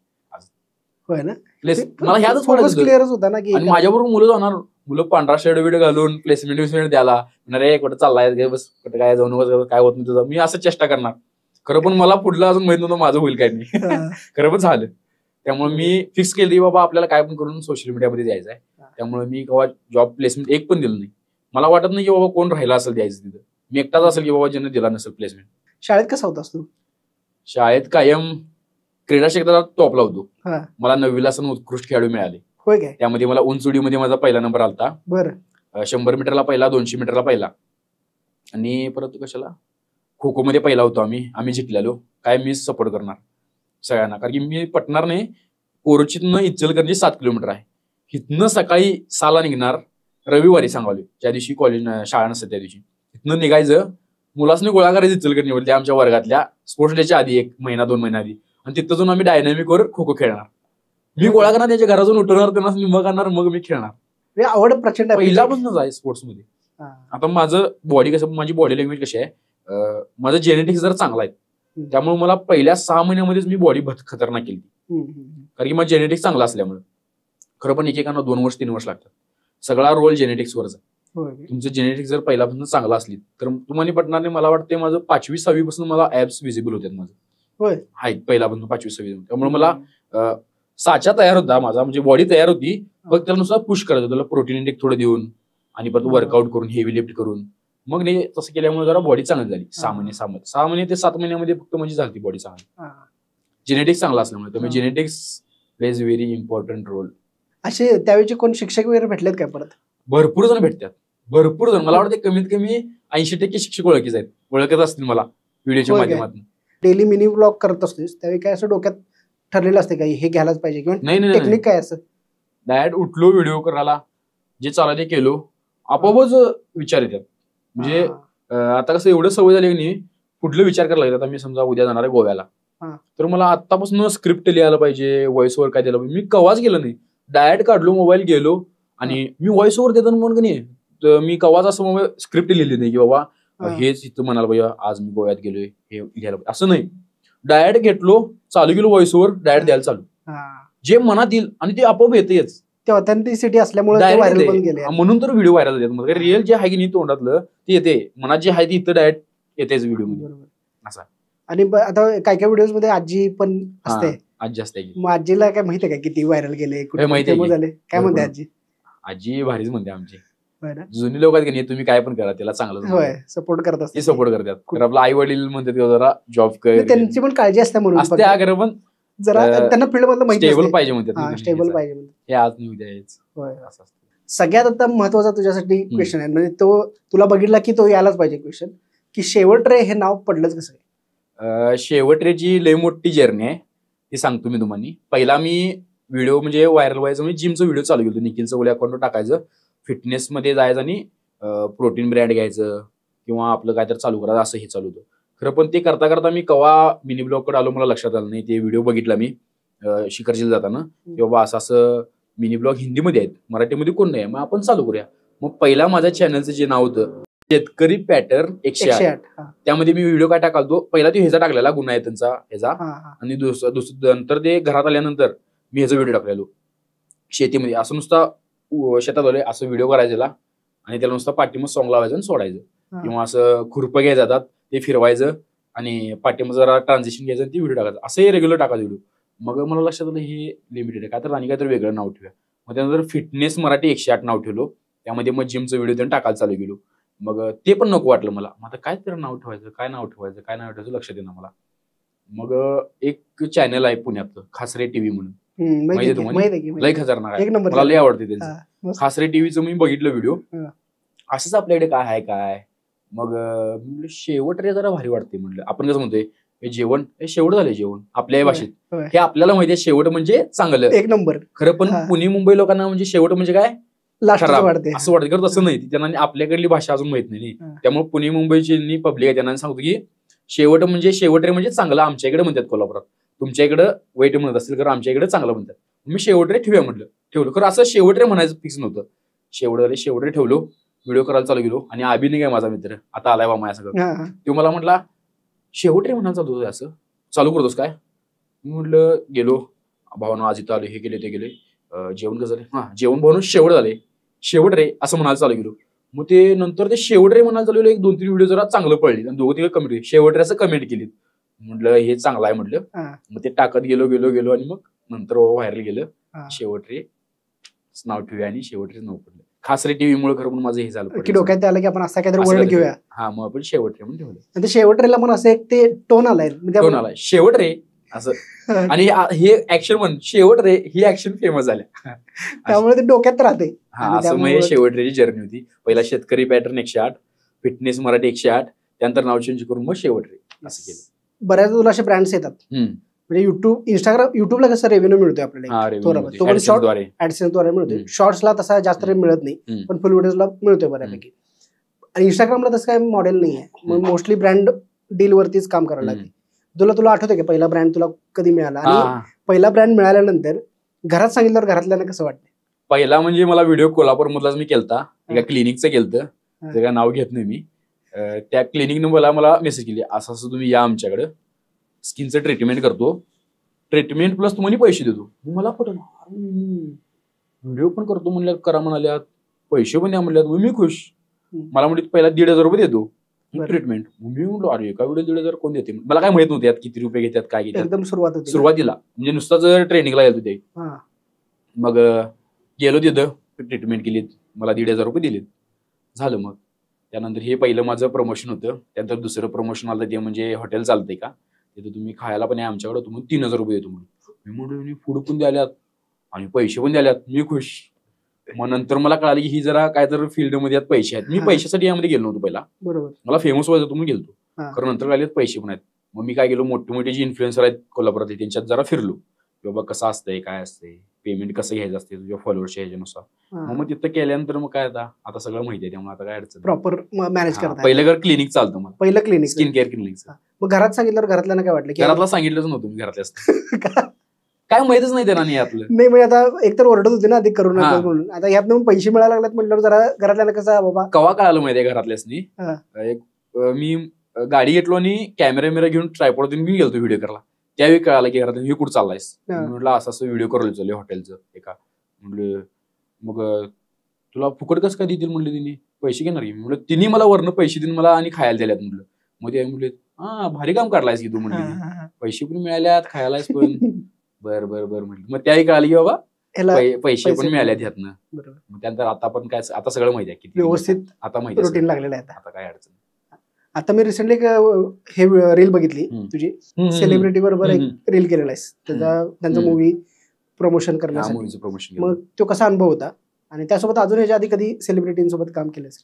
होय ना, मला ह्याच क्लिअरच होता ना की आणि माझ्याबरोबर मुलं जाणार, मुलं पांढरा शर्ट बिड घालून प्लेसमेंट द्यायला, रे कुठं चाललाय बस, कुठं काय जाऊन काय होत नाही तुझं, मी असं चेष्टा करणार. खरं पण मला पुढलं अजून माहित नव्हतं माझं होईल काय नाही. खरं पण झालं. त्यामुळे मी फिक्स केलं की बाबा आपल्याला काय पण करून सोशल मीडियामध्ये द्यायचं आहे. त्यामुळे मी केव्हा जॉब प्लेसमेंट एक पण दिलं नाही. मला वाटत नाही की बाबा कोण राहिला असेल द्यायचं तिथं, मी एकटाच असेल की बाबा ज्यांना दिला नसेल प्लेसमेंट. शाळेत कसा होतास तू? शाळेत कायम क्रीडा क्षेत्रात टॉपला होतो. मला 9वीला असं उत्कृष्ट खेळाडू मिळाले. होय काय? त्यामध्ये मला उंच उडीमध्ये माझा पहिला नंबर आलता. बरं. 100 मीटरला पहिला, 200 मीटरला पहिला आणि परत कशाला खो खो मध्ये पहिला होतो आम्ही जिंकलेलो. काय मी सपोर्ट करणार सगळ्यांना, कारण की मी पटणार नाही. कोरोचीतनं इचलकरंजी 7 किलोमीटर आहे, इथनं सकाळी 6ला निघणार, रविवारी सांगावले ज्या दिवशी कॉलेज शाळा नसते त्या दिवशी इथनं निघायचं, मुलासनी गोळा करायचं इचलकरंजीवर आमच्या वर्गातल्या स्पोर्ट्स डेच्या आधी 1 महिना 2 महिना आधी, आणि तिथं जाऊन आम्ही डायनामिकवर खो खो खेळणार. मी गोळा करणार, त्याच्या घरातून उठवणार, त्यांना निम्म करणार, मग मी खेळणार. आवड प्रचंड पहिल्यापासूनच आहे स्पोर्ट्स मध्ये. आता माझं बॉडी कसं, माझी बॉडी लँग्वेज कशी आहे, माझं जेनेटिक्स जर चांगला आहे, त्यामुळे मला पहिल्या 6 महिन्यामध्येच मी बॉडी खतरनाक केली, कारण की माझं जेनेटिक्स चांगलं असल्यामुळे. खरं पण एकेकांना 2 वर्ष 3 वर्ष लागतात. सगळा रोल जेनेटिक्सवरच आहे. तुमचं जेनेटिक्स जर पहिल्यापासून चांगलं असली तर तुम्हाला पटणार नाही, मला वाटतं माझं 5वी 6वी पासून मला ऍब्स विजिबल होतात माझं आहेत पहिल्यापासून 5वी 6वी. त्यामुळे मला साचा तयार होता माझा, म्हणजे बॉडी तयार होती, फक्त त्याला नुसार पुश करायचं, त्याला प्रोटीन इंटेक थोडं देऊन आणि परत वर्कआउट करून हेवी लिफ्ट करून मग नाही तसं केल्यामुळे जरा बॉडी चांगली झाली. 6 महिने ते 7 महिन्यामध्ये फक्त म्हणजे झाली बॉडी चांगली, जेनेटिक्स चांगला असल्यामुळे. त्यामुळे genetics plays very important role. असे त्यावेळेचे कोण शिक्षक वगैरे भेटलेत काय? परत भरपूर जण भेटतात, भरपूर जण. मला वाटतं कमीत कमी 80% शिक्षक ओळखत असतील मला व्हिडिओच्या माध्यमातून. डेली मिनी ब्लॉग करत असतोस त्यावेळी काय असं डोक्यात ठरलेलं असते काही हे घ्यायलाच पाहिजे किंवा नाही टेक्निक काय असं? डायरेक्ट उठलो, व्हिडिओ करायला जे चालू ते केलो, आपोआपच विचार येतात. म्हणजे आता कसं एवढं सवय झाली की नाही, कुठलं विचार करायला लागतात. आता मी समजा उद्या जाणार आहे गोव्याला, तर मला आतापासून स्क्रिप्ट लिहायला पाहिजे, व्हॉइस ओव्हर काय द्यायला पाहिजे. मी कवाच गेलो नाही, डायरेक्ट काढलो मोबाईल, गेलो आणि मी व्हॉइस ओव्हर देतो म्हणून की नाही, मी कवाच असं स्क्रिप्ट लिहिली नाही की बाबा हेच इथं म्हणाला पाहिजे आज मी गोव्यात गेलोय हे लिहायला पाहिजे, असं नाही. डायरेक्ट घेतलो, चालू केलो व्हॉइस ओव्हर, डायरेक्ट द्यायला चालू, जे मनात येईल आणि ते आपोआप येतेच. ते ऑथेंटिसिटी असल्यामुळे म्हणून तर व्हिडिओ व्हायरल होतात. रिअल जे आहे की नाही तोंडातलं ते येते, मनात जे आहे ते इथं डायरेक्ट येतेच व्हिडिओ मध्ये असा. आणि आता काय काय व्हिडिओ मध्ये आजी पण असते, आजी असते. मग आजीला काय माहिती आहे का किती व्हायरल गेले, कुठे झाले, काय म्हणते आजी? आजी भारीच म्हणते आमची. जुनी लोक आहेत की नाही, तुम्ही काय पण करा त्याला चांगलं होय, सपोर्ट करत ते असतात. सपोर्ट करतात. तर आपलं आई वडील म्हणतात की जरा जॉब कर, त्यांची पण काळजी असते म्हणून असते अगर पण जरा त्यांना फील्ड मधलं माहिती स्टेबल पाहिजे म्हणतात. स्टेबल पाहिजे म्हणतात. हे आज नाही उद्या यायचं. होय. असं असतं. सगळ्यात आता महत्वाचा तुझ्यासाठी क्वेश्चन आहे, म्हणजे तो तुला बघितला की तो यायलाच पाहिजे क्वेश्चन, की शेवट रे हे नाव पडलंच कसं काय? शेवट रेची लय मोठी जर्नी आहे, ती सांगतो मी तुम्हाला. पहिला मी व्हिडिओ म्हणजे व्हायरल व्हायचं म्हणजे जिमचा व्हिडिओ चालू केलं, निखिल चौगुले अकाउंटवर टाकायचं, फिटनेसमध्ये जायचं आणि प्रोटीन ब्रँड घ्यायचं किंवा आपलं काहीतरी चालू करायचं, असं हे चालू होतं. खरं पण ते करता करता मी कवा मिनी ब्लॉगकडे आलो मला लक्षात आलं नाही. ते व्हिडिओ बघितला मी शिखरजीला जाताना, की बाबा असं असं मिनी ब्लॉग हिंदीमध्ये आहेत, मराठीमध्ये कोण नाही, मग आपण चालू करूया. मग पहिला माझ्या चॅनलचं जे नाव होतं शेतकरी पॅटर्न 108, त्यामध्ये मी व्हिडिओ काय टाकालतो, पहिला तो ह्याचा टाकलेला गुन्हा ह्याचा, आणि दुसरं नंतर ते घरात आल्यानंतर मी ह्याचा व्हिडिओ टाकलेलो शेतीमध्ये. असं नुसता शेतात आलोय असं व्हिडिओ करायचा आणि त्याला नुसता पाठीमध्ये सॉंग लावायचं आणि सोडायचं, किंवा असं खुरपं घ्यायचं जातात ते फिरवायचं आणि पाठीमध्ये जरा ट्रान्झिशन घ्यायचं आणि ती व्हिडिओ टाकायचं, असंही रेग्युलर टाकायचं व्हिडिओ. मग मला लक्षात आलं हे लिमिटेड आहे, काय तर आणि काहीतरी वेगळं नाव ठेवूया. मग त्यानंतर फिटनेस मराठी 108 नाव ठेवलो, त्यामध्ये मग जिमचं व्हिडिओ त्यांनी टाकायला चालू गेलो. मग ते पण नको वाटलं मला, मग आता काय तरी नाव ठेवायचं, काय नाव ठेवायचं लक्षात येणार मला. मग एक चॅनल आहे पुण्यातलं खासरे टीव्ही म्हणून, माहिती आहे तुम्हाला, लय खतरनाक आहे, मला लय आवडते त्यांचं. खासरे टीव्हीचं मी बघितलं व्हिडिओ, असंच आपल्याकडे काय आहे काय. मग शेवट रे जरा भारी वाटते म्हणलं. आपण कसं म्हणतोय जेवण हे शेवट झालंय, जेवण आपल्या भाषेत हे आपल्याला माहिती आहे, शेवट म्हणजे चांगलं एक नंबर. खरं पण पुणे मुंबई लोकांना म्हणजे शेवट म्हणजे काय खराब असं वाटतं, खरं तसं नाही. त्यांना आपल्याकडली भाषा अजून माहित नाही, त्यामुळे पुणे मुंबईची पब्लिक आहे त्यांना सांगतो की शेवट रे म्हणजे चांगलं. आमच्या इकडे म्हणतात कोल्हापुरात, तुमच्या इकडे वाईट म्हणत असेल तर आमच्या इकडे चांगलं म्हणतात. मी शेवट रे ठेवूया म्हटलं, ठेवलं. खरं असं शेवट रे म्हणायचं फिक्स नव्हतं. शेवट रे ठेवलो, व्हिडिओ करायला चालू गेलो. आणि अभिनय काय माझा मित्र आता आलाय बा माझ्या सगळं, तो मला म्हटला शेवट रे म्हणायला चालू होतं, असं चालू करतोस काय. मी म्हटलं गेलो, भावना आज इथं आले, हे गेले ते गेले, जेवण कसं झाले, जेवण बनवून शेवट झाले, शेवट रे असं म्हणायला चालू गेलो. मग ते नंतर ते शेवट रे म्हणायला चालू गेलो, 1-2-3 व्हिडिओ जरा चांगलं पडले आणि 2-3 कमेंट शेवट रे असं कमेंट केली. म्हटलं हे चांगलं आहे म्हटलं. मग ते टाकत गेलो आणि मग नंतर व्हायरल गेलं, शेवट रे नाव ठेवूया आणि शेवट रे नाव पडलं. खासरे टीव्ही मुळे खरं पण माझं हे झालं की डोक्यात आलं की आपण असं काहीतरी वर्ड घेऊया. मग आपण शेवट रे म्हणून ठेवलं. ते शेवट रेला पण असं एक ते टोन आलाय शेवट रे असं. आणि हे ऍक्शन म्हण शेवट रे ही ऍक्शन फेमस झाल्या, त्यामुळे ते डोक्यात राहते. असं म्हणजे शेवट रेची जर्नी होती. पहिला शेतकरी पॅटर्न 108, फिटनेस मराठी 108, त्यानंतर नाव चेंज करून मग शेवट रे असं केलं. बऱ्याच तुला असे ब्रँड्स येतात, म्हणजे युट्यूबला कसं रेव्हेन्यू मिळतोय आपल्याला, ऍडसेन्सद्वारे मिळतोय. शॉर्ट्सला तसा जास्त मिळत नाही, पण फुल व्हिडिओजला मिळतोय बऱ्यापैकी. आणि इंस्टाग्रामला तसं काही मॉडेल नाही आहे, मग मोस्टली ब्रँड डील वरतीच काम करायला लागते. तुला आठवतंय की पहिला ब्रँड तुला कधी मिळाला, आणि पहिला ब्रँड मिळाल्यानंतर घरात सांगितल्यावर घरातल्यांना कसं वाटतं? पहिला म्हणजे मला व्हिडिओ कोल्हापूर मधलाच मी केलता, एका क्लिनिकचं केलतं, त्याचं नाव घेत नाही मी. त्या क्लिनिकनं मला मेसेज केली, असं असं तुम्ही या आमच्याकडं, स्किनचं ट्रीटमेंट करतो, ट्रीटमेंट प्लस तुम्हाला पैसे देतो. मला पटलं, व्हिडिओ पण करतो म्हणल्यात, करा म्हणाल्यात, पैसे पण द्या म्हणल्यात. मी खुश. मला म्हणजे पहिला 1,500 रुपये देतो ट्रीटमेंट. मी म्हणलो अरे एका व्हिडिओ 1,500 कोण देते, मला काय माहित नव्हते किती रुपये घेतात काय घेतात. एकदम सुरुवातीला म्हणजे नुसताच ट्रेनिंगला गेलो ते. मग गेलो तिथं, ट्रीटमेंट केली, मला 1,500 रुपये दिलेत, झालं. मग त्यानंतर हे पहिलं माझं प्रमोशन होतं. त्यानंतर दुसरं प्रमोशन आलं ते म्हणजे हॉटेल चालतंय का तिथं, तुम्ही खायला पण आहे आमच्याकडे, तुम्ही 3,000 रुपये देतो म्हणून. मी म्हणून फूड पण द्याल्यात आणि पैसे पण द्याल्यात, मी खुश. मग नंतर मला कळालं की ही जरा काय तर फील्डमध्ये पैसे आहेत. मी पैशासाठी यामध्ये गेलो नव्हतो पहिला, बरोबर, मला फेमस व्हायचं म्हणून गेलो. खरं नंतर कळाले पैसे पण आहेत. मग मी काय गेलो, मोठे मोठे जे इन्फ्लुएन्सर आहेत कोल्हापुरात त्यांच्यात जरा फिरलो, की बाबा कसं असतंय, काय असतंय, पेमेंट कसं घ्यायचं असते तुझ्या फॉलोअर्सच्या ह्याच्यानुसार. मग तिथं केल्यानंतर मग काय आता सगळं माहिती आहे, त्यामुळे आता काय अडचण प्रॉपर मॅनेज करता. पहिलं घर क्लिनिक चालतं, मला पहिलं क्लिनिक स्किन केअर क्लिनिकचं. मग घरात सांगितलं, घरातल्यांना काय वाटलं? घरातला सांगितलंच नव्हतं मी, घरातल्या काय माहितच नाही त्यांना यातलं. नाही म्हणजे आता एकतर ओरडत होते ना आधी करून म्हणून, आता यात पैसे मिळायला लागलेत म्हटल्यावर जरा घरातल्याला कसं बाबा कवा कळालं माहितीये घरातल्यासनी. मी गाडी घेतलो आणि कॅमेरा घेऊन ट्रायपॉड घेऊन गेलो व्हिडिओ करायला. त्यावेळी कळालं की घरात हे कुठं चाललायस. म्हटलं असं व्हिडिओ करायला चालले हॉटेलचं एका. म्हटलं मग तुला फुकट कसं काय देतील म्हणले, तिने पैसे घेणार की. म्हटलं तिने मला वरनं पैसे देऊन मला आणि खायला दिल्यात. म्हटलं मग ते म्हणले भारी काम काढलायस की तू, म्हणले पैसे पण मिळाल्यात, खायलायस पण. बर म्हटलं. मग त्याही कळाली की बाबा पैसे पण मिळाले ह्यातनं. बरोबर. मग त्यानंतर आता पण काय आता सगळं माहिती आहे किती व्यवस्थित आता माहिती आहे रुटीन सगळं. लागलेलं आहे आता काय अडचण नाही. आता मी रिसेंटली हे रील बघितली तुझी, सेलिब्रिटी बरोबर एक रील केलेला आहेस त्यांचा मूवी प्रमोशन करण्यासाठी. मूवीचं प्रमोशन. मग तो कसा अनुभव होता आणि त्यासोबत अजून याच्या आधी कधी सेलिब्रिटींसोबत काम केलंस?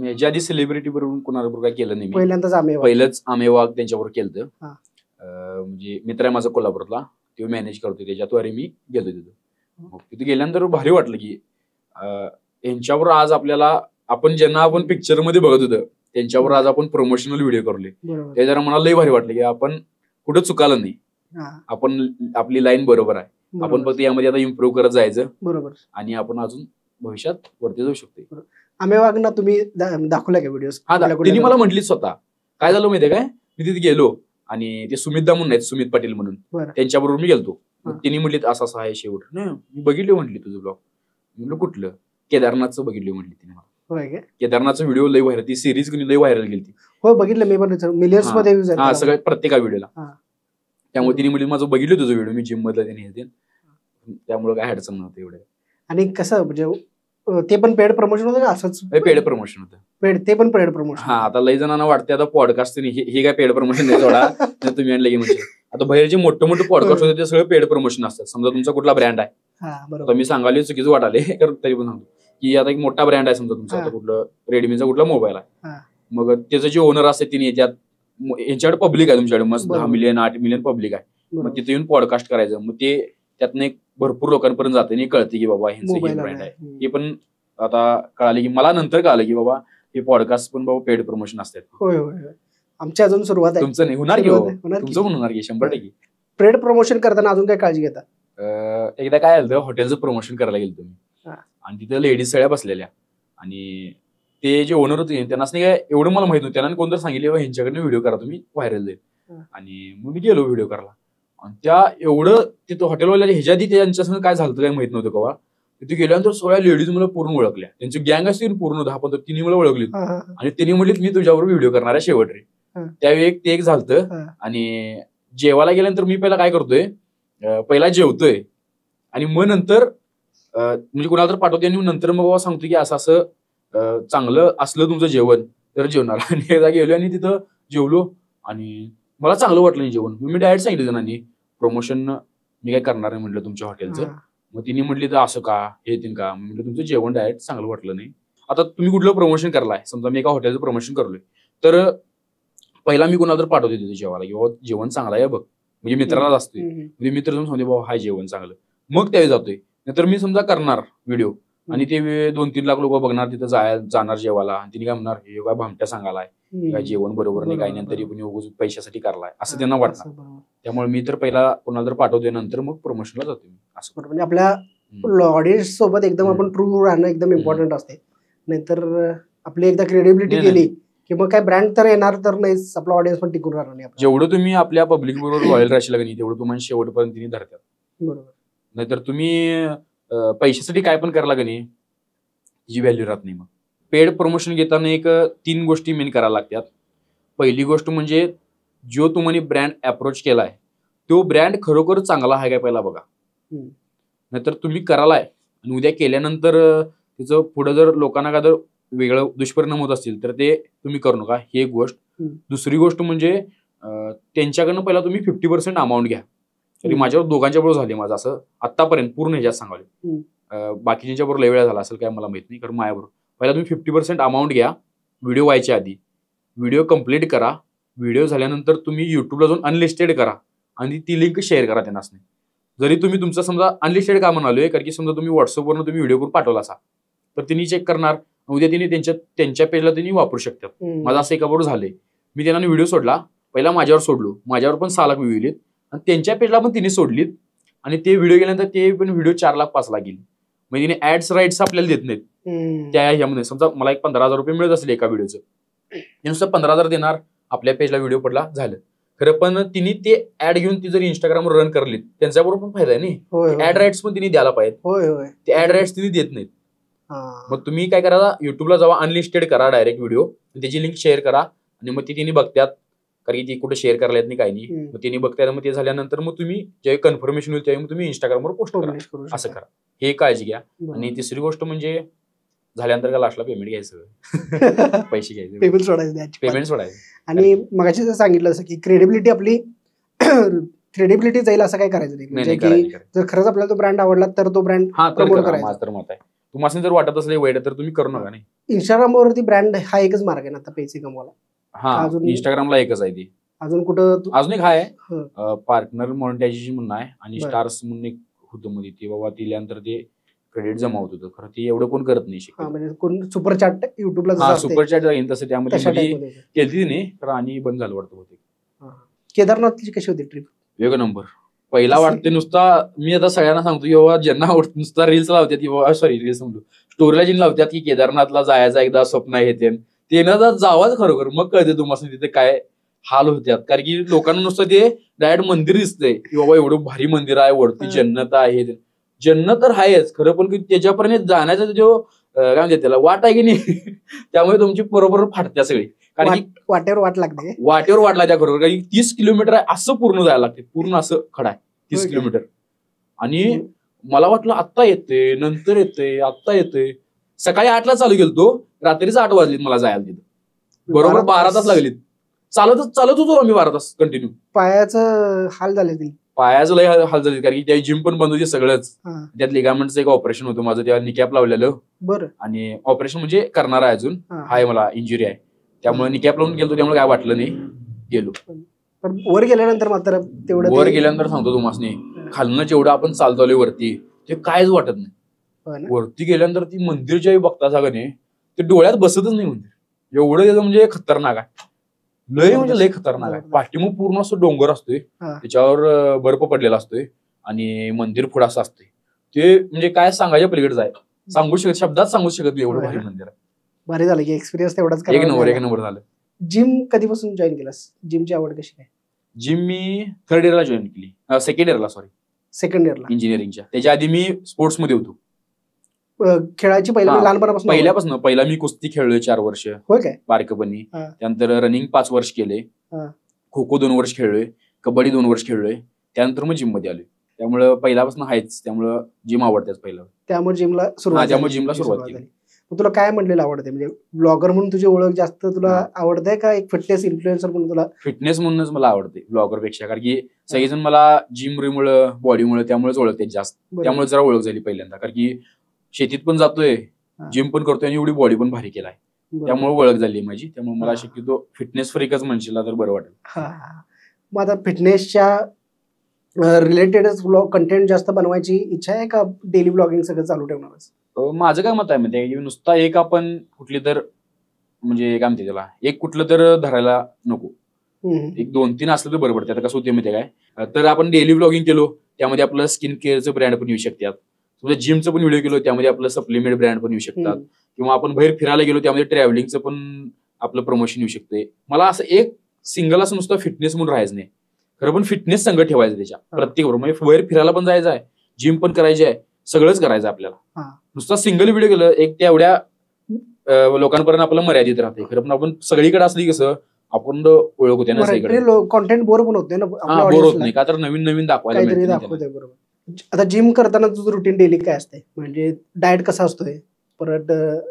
याच्या आधी सेलिब्रिटी बरोबर कोणाबरोबर काय केलं नाही. पहिल्यांदाच पहिलंच आम्ही वाघ त्यांच्याबरोबर केलं. हा. म्हणजे मित्र आहे माझा कोल्हापूरला, तो मॅनेज करतो, त्याच्याद्वारे मी गेलो तिथं. मग तिथे गेल्यानंतर भारी वाटलं की यांच्यावर आज आपल्याला आपण ज्यांना आपण पिक्चर मध्ये बघत होतो त्यांच्यावर आज आपण प्रमोशनल व्हिडिओ करले. ते जरा मला लई भारी वाटलं की आपण कुठं चुकालं नाही, आपण आपली लाईन बरोबर आहे. आपण फक्त यामध्ये आता इम्प्रूव्ह करत जायचं. बरोबर. आणि आपण अजून भविष्यात वरती जाऊ शकतो. आम्ही वागना तुम्ही दाखवला का व्हिडिओ? त्यांनी मला म्हटली स्वतः. काय झालं माहितीये काय, मी तिथे गेलो आणि ते सुमित दा म्हणून आहेत, सुमित पाटील म्हणून, त्यांच्याबरोबर मी गेलतो. तिने म्हटली असं असं आहे शेवट. नाही मी बघितले म्हटली तुझं ब्लॉग. म्हटलं कुठलं? केदारनाथचं बघितलं म्हटली तिने मला. केदारनाथचा व्हिडिओ लई व्हायरल, ती सिरीज लई व्हायरल गेली. हो बघितलं मी पण, मिलियन्स मध्ये सगळ्या प्रत्येका व्हिडिओला. त्यामुळे तिने म्हटली माझं बघितलं तुझं व्हिडिओ मी जिम मधला त्याने, त्यामुळे काय अडचण नव्हतं एवढं. आणि कसं म्हणजे ते पण पेड प्रमोशन होतं का असंच? पेड प्रमोशन होतं. ते पण पेड प्रमोशन. हा, आता लई जणांना वाटते आता पॉडकास्ट हे काय पेड प्रमोशन नाही सोडा तुम्ही आणलं की. म्हणजे आता बाहेर जे मोठे मोठे पॉडकास्ट होते ते सगळे पेड प्रमोशन असतात. समजा तुमचा कुठला ब्रँड आहे, मी सांगायला चुकीचं वाटाले तरी पण सांगतो की आता एक मोठा ब्रँड आहे समजा तुमचा, आता कुठलं रेडमीचा कुठला मोबाईल आहे, मग त्याचं जे ओनर असते तिने येतात, यांच्याकडे पब्लिक आहे, तुमच्याकडे मस्त 10 मिलियन 8 मिलियन पब्लिक आहे, मग तिथे येऊन पॉडकास्ट करायचं. मग ते त्यातनं एक भरपूर लोकांपर्यंत जाते आणि कळते की बाबा ह्यांचं हे ब्रँड आहे. हे पण आता कळाले की मला नंतर कळालं की बाबा हे पॉडकास्ट पण बाबा पेड प्रमोशन असतात. होय होय, आमची अजून सुरुवात आहे. तुमचं नाही होणार की, तुमचं पण होणार की 100%. पेड प्रमोशन करताना अजून काय काळजी घेता? एकदा काय झालं, हॉटेलचं प्रमोशन करायला गेलो तुम्ही आणि तिथे लेडीज सगळ्या बसलेल्या आणि ते जे ओनर होते त्यांना काय एवढं मला माहित नव्हतं, त्यांना कोणतं सांगितलं ह्यांच्याकडनं व्हिडिओ करा तुम्ही, व्हायरल जाईल. आणि मग मी गेलो व्हिडिओ करायला आणि त्या एवढं तिथं हॉटेलवाल्या ह्याच्या आधी त्यांच्यासमोर काय झालं काय माहित नव्हतं कवा. तिथे गेल्यानंतर सगळ्या लेडीज मला पूर्ण ओळखल्या, त्यांची गँग असतील पूर्ण 10-15, तिने मला ओळखली आणि तिने म्हटली मी तुझ्यावर व्हिडिओ करणार आहे शेवट रे. त्यावेळी ते एक झालं. आणि जेवायला गेल्यानंतर मी पहिला काय करतोय, पहिला जेवतोय आणि मग नंतर म्हणजे कुणाला तर पाठवते आणि नंतर मग सांगतो की असं असं चांगलं असलं तुमचं जेवण तर जेवणार. आणि एकदा गेलो आणि तिथं जेवलो आणि मला चांगलं वाटलं नाही जेवण. मी डायरेक्ट सांगितलं जणांनी प्रमोशन मी काय करणार आहे म्हटलं तुमच्या हॉटेलचं. मग तिने म्हटली तर असं का हे तीन का, म्हटलं तुमचं जेवण डायरेक्ट चांगलं वाटलं नाही. आता तुम्ही कुठलं प्रमोशन करलाय, समजा मी एका हॉटेलचं प्रमोशन करलोय तर पहिला मी कुणाला तर पाठवते तिथे जेवायला की बाबा जेवण चांगलं आहे बघ, म्हणजे मित्रालाच असतोय, म्हणजे मित्र जाऊन सांगते बाबा हाय जेवण चांगलं, मग त्यावेळी जातोय. नाहीतर मी समजा करणार व्हिडिओ आणि ते 2-3 लाख लोक बघणार, तिथं जाणार जेवायला आणि तिने काय म्हणणार हे काय भामट्या सांगायलाय, काय जेवण बरोबर नाही काही नाही, तरी पण पैशासाठी करलाय असं त्यांना वाटणार. त्यामुळे मी तर पहिला कोणाला तर पाठवतोय, नंतर मग प्रमोशनला जातो मी. असं म्हणजे आपल्या ऑडियन्स सोबत एकदम आपण ट्रू राहणं एकदम इम्पॉर्टंट असते. नाहीतर आपली एकदा क्रेडिबिलिटी गेली की मग काय ब्रँड तर येणार तर नाहीच, आपला ऑडियन्स पण टिकून राहणार नाही. जेवढं तुम्ही आपल्या पब्लिक बरोबर लॉयल राहायला नाही तेवढं तुम्हाला शेवटपर्यंत तिने धरतात. बरोबर. नाहीतर तुम्ही पैशासाठी काय पण करायला का नाही जी व्हॅल्यू राहत नाही. मग पेड प्रमोशन घेताना एक 3 गोष्टी मेन करायला लागतात. पहिली गोष्ट म्हणजे जो तुम्हाला ब्रँड अप्रोच केलाय तो ब्रँड खरोखर चांगला आहे काय पहिला बघा. नाहीतर तुम्ही करालाय आणि उद्या केल्यानंतर त्याचं पुढे जर लोकांना काय तर वेगळं दुष्परिणाम होत असतील तर ते तुम्ही करू नका, ही एक गोष्ट. दुसरी गोष्ट म्हणजे त्यांच्याकडनं पहिला तुम्ही 50% अमाऊंट घ्या. तरी माझ्यावर दोघांच्या बरोबर झाले माझं असं आतापर्यंत पूर्ण ह्याच्यात सांगाले, बाकीच्या बरोबर लय वेळा झाला असेल काय मला माहित नाही, कारण माझ्याबरोबर पहिला तुम्ही 50% अमाऊंट घ्या व्हिडिओ व्हायच्या आधी, व्हिडिओ कम्प्लीट करा, व्हिडिओ झाल्यानंतर तुम्ही युट्यूबला जाऊन अनलिस्टेड करा आणि ती लिंक शेअर करा त्यांना. जरी तुम्ही तुमचा समजा अनलिस्टेड का म्हणालोय, कारण की समजा तुम्ही व्हॉट्सअपवरून तुम्ही व्हिडिओ करून पाठवला असा तर तिने चेक करणार, उद्या तिने त्यांच्या पेजला त्यांनी वापरू शकतात. माझं असं एका बरोबर झालंय, मी त्यांना व्हिडिओ सोडला, पहिला माझ्यावर सोडलो, माझ्यावर पण 6 लाख व्ह्यू गेलीत आणि त्यांच्या पेजला पण तिने सोडलीत आणि ते व्हिडिओ गेल्यानंतर ते पण व्हिडिओ 4 लाख 5 लाख गेली. म्हणजे तिने ऍड्स राईट्स आपल्याला देत नाहीत त्या ह्यामध्ये. समजा मला एक 15,000 रुपये मिळत असेल एका व्हिडिओचं, नुसतं 15,000 देणार, आपल्या पेजला व्हिडिओ पडला झालं. खरं पण तिने ते ऍड घेऊन ती जर इंस्टाग्रामवर रन करली त्यांच्याबरोबर पण फायदा आहे नाही. ऍड राईट्स पण तिने द्यायला पाहिजे, ते ऍड राईट्स तिने देत नाहीत. मग तुम्ही काय करा, युट्यूबला जावा, अनलिस्टेड करा डायरेक्ट व्हिडिओ, त्याची लिंक शेअर करा आणि मग ती तिने बघतात. कारण की ती कुठे शेअर करायला येत नाही काही नाही. मग त्यांनी बघताय मग ते झाल्यानंतर मग तुम्ही जे कन्फर्मेशन होईल त्यावेळी मग तुम्ही इंस्टाग्रामवर पोस्ट करा, असं करा. हे काळजी घ्या. आणि तिसरी गोष्ट म्हणजे झाल्यानंतर का लास्टला पेमेंट घ्यायचं, पैसे घ्यायचे, पेमेंट सोडायचं. आणि मगाशी जर सांगितलं असं की क्रेडिबिलिटी आपली क्रेडिबिलिटी जाईल असं काय करायचं नाही. म्हणजे की जर खरंच आपल्याला तो ब्रँड आवडला तर तो ब्रँड प्रमोट करायचा. माझं तर मत आहे. तुम्हाला जर वाटत असले वाईट तर तुम्ही करू नका. नाही, इंस्टाग्रामवरती ब्रँड हा एकच मार्ग आहे ना आता पैसे कमवायला. हा, इंस्टाग्रामला एकच आहे ती. अजून कुठं अजून एक आहे पार्टनर मॉनिटायझेशन म्हणून आहे, आणि स्टार्स म्हणून एक होतं मध्ये ते बाबा दिल्यानंतर ते क्रेडिट जमा होत होतं. खरं ते एवढं कोण करत नाही. म्हणजे कोण सुपर चॅट युट्यूबला सुपर चॅट जाईन तसं त्यामध्ये केली नाही, तर आणि बंद झालं वाटतं होते. केदारनाथची कशी होती ट्रिप? वेगळा नंबर. पहिला वाटते नुसता, मी आता सगळ्यांना सांगतो किंवा ज्यांना आवडत नुसता रील्स लावतात किंवा रील्स म्हणतो स्टोरीला जी लावतात की केदारनाथला जायचं एकदा स्वप्न आहे ते ना जावाच खरोखर, मग कळते तुम्हाला तिथे काय हाल होत्यात. कारण की लोकांना नुसतं ते डायरेक्ट मंदिर दिसतंय की बाबा एवढं भारी मंदिर आहे, वरती जन्नत आहे. जन्नत तर आहेच खरं, पण त्याच्यापर्यंत जाण्याचा जो काय म्हणतात त्याला वाट आहे की नाही त्यामुळे तुमची बरोबर फाटत्या सगळी. कारण की वाटेवर वाट लागते, वाटेवर वाट लागत्या खरोखर. कारण 30 किलोमीटर आहे असं पूर्ण जायला लागते, पूर्ण असं खडा आहे 30 किलोमीटर. आणि मला वाटलं आत्ता येते, नंतर येते, आत्ता येते. सकाळी 8ला चालू गेलतो, रात्रीच 8 वाजलीत मला जायला तिथं. बरोबर 12 तास लागलीत. चालत होतो आम्ही 12 तास कंटिन्यू. पायाचं हाल झाले, पायाचं लय हाल झाले. कारण की त्या जिम पण बंद होती सगळंच. त्यात लिगामेंटचं एक ऑपरेशन होतं माझं, तेव्हा निकॅप लावलेलं. बरं. आणि ऑपरेशन म्हणजे करणार आहे अजून, आहे मला इंजुरी आहे, त्यामुळे निकॅप लावून गेलो. त्यामुळे काय वाटलं नाही, गेलो. पण वर गेल्यानंतर मात्र तेवढं, वर गेल्यानंतर सांगतो तुम्हाला, खालनं जेवढं आपण चालतोय वरती ते कायच वाटत नाही. वरती गेल्यानंतर ती मंदिर जे बघता सगळं नाही ते डोळ्यात बसतच नाही मंदिर. एवढं त्याचं म्हणजे खतरनाक आहे, लय म्हणजे लय खतरनाक आहे. पाठीमुख पूर्ण असं डोंगर असतोय, त्याच्यावर बर्फ पडलेला असतोय आणि मंदिर पुढं असं असतंय. ते म्हणजे काय सांगायच्या पलीकडे जाय, शब्दात सांगू शकत नाही एवढं भारी मंदिर आहे. भारी झालं की एक्सपिरियन्स तेवढाच. एक नंबर झालं. जिम कधीपासून जॉईन केलास? जिमची आवड कशी काय? जिम मी 3rd इयरला जॉईन केली, सेकंड इयरला इंजिनिअरिंगच्या. त्याच्या आधी मी स्पोर्ट्स मध्ये होतो. खेळायची पहिल्यापासून. पहिला मी कुस्ती खेळलोय 4 वर्ष, होय काय, बारकपणी. त्यानंतर रनिंग 5 वर्ष केले, खो खो 2 वर्ष खेळलोय, कबड्डी 2 वर्ष खेळलोय. त्यानंतर मग जिम मध्ये आलोय. त्यामुळे पहिल्यापासून आहेच, त्यामुळे जिम आवडतेच पहिलं. त्यामुळे जिमला सुरुवात केली. तुला काय म्हणलेलं आवडते? म्हणजे ब्लॉगर म्हणून तुझी ओळख जास्त तुला आवडते का एक फिटनेस इन्फ्लुएन्सर म्हणून? तुला फिटनेस म्हणूनच मला आवडते ब्लॉगर पेक्षा, कारण की सगळेजण मला जिममुळे, बॉडीमुळे त्यामुळेच ओळखते जास्त. त्यामुळे जरा ओळख झाली पहिल्यांदा, कारण की शेतीत पण जातोय, जिम पण करतोय आणि एवढी बॉडी पण भारी केलाय, त्यामुळे ओळख झाली माझी. त्यामुळे मला शक्यतो फिटनेस फ्रीकच म्हणशील तर बरं वाटेल. मग आता फिटनेसच्या रिलेटेडच ब्लॉग कंटेंट जास्त बनवायची इच्छा आहे का डेली ब्लॉगिंग सगळं चालू ठेवणार? माझं काय मत आहे माहिती आहे, नुसता एक आपण कुठली तर म्हणजे काय म्हणते त्याला, एक कुठलं तर धरायला नको. एक 2-3 असलं तर बरं पडतं. आता कसं होते माहिती काय, तर आपण डेली ब्लॉगिंग केलो त्यामध्ये आपलं स्किन केअरचं ब्रँड पण येऊ शकतात. जिमचं पण व्हिडिओ केलो त्यामध्ये आपलं सप्लिमेंट ब्रँड पण येऊ शकतात. किंवा आपण बाहेर फिरायला गेलो त्यामध्ये ट्रॅव्हलिंगचं पण आपलं प्रमोशन येऊ शकते. मला असं एक सिंगल असं नुसतं फिटनेस म्हणून राहायचं नाही, खरं पण फिटनेस संगत ठेवायचं त्याच्या प्रत्येक बरोबर. म्हणजे बाहेर फिरायला पण जायचं आहे, जिम पण करायची आहे, सगळंच करायचं आपल्याला. नुसता सिंगल व्हिडिओ केलं एक तेवढ्या लोकांपर्यंत आपल्याला मर्यादित राहते. खरं पण आपण सगळीकडे असली कसं आपण ओळख होते ना सगळीकडे, कॉन्टेंट बोर पण होते ना, बोर होत नाही का, तर नवीन नवीन दाखवायला. बरोबर. आता जिम करताना तुझं रुटीन डेली काय असते? म्हणजे डाएट कसा असतोय, परत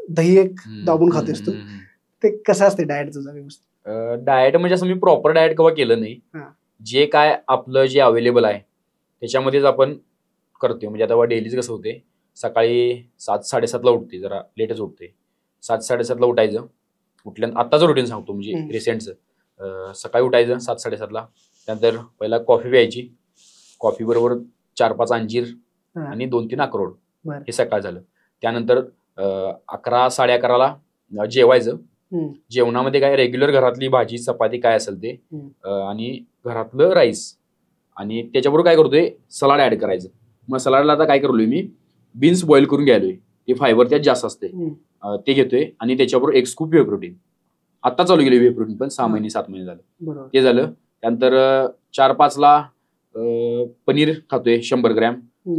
दही एक दाबून खातोस तू, ते कसं असते डाएट तुझं? डाएट म्हणजे असं मी प्रॉपर डाएट केव्हा केलं नाही. जे काय आपलं जे अवेलेबल आहे त्याच्यामध्येच आपण करतोय. म्हणजे आता डेलीच कसं होते, सकाळी 7-7:30ला उठते, जरा लेटच उठते. 7-7:30ला उठायचं. आत्ताचं रुटीन सांगतो म्हणजे रिसेंटचं. सकाळी उठायचं 7-7:30ला. त्यानंतर पहिला कॉफी प्यायची, कॉफी बरोबर 4-5 अंजीर आणि 2-3 अक्रोड, हे सकाळ झालं. त्यानंतर 11-11:30ला जेवायचं. जेवणामध्ये काय रेग्युलर घरातली भाजी चपाती काय असेल ते, आणि घरातलं राईस, आणि त्याच्याबरोबर काय करतोय सलाड ऍड करायचं. मग सलाडला आता काय करलोय मी, बीन्स बॉईल करून घ्यायलोय, ते फायबर त्यात जास्त असते, ते घेतोय. आणि त्याच्याबरोबर 1 स्कूप वे प्रोटीन, आता चालू केले वे प्रोटीन, पण 6-7 महिने झालं ते झालं. त्यानंतर 4-5ला पनीर खातोय 100 ग्रॅम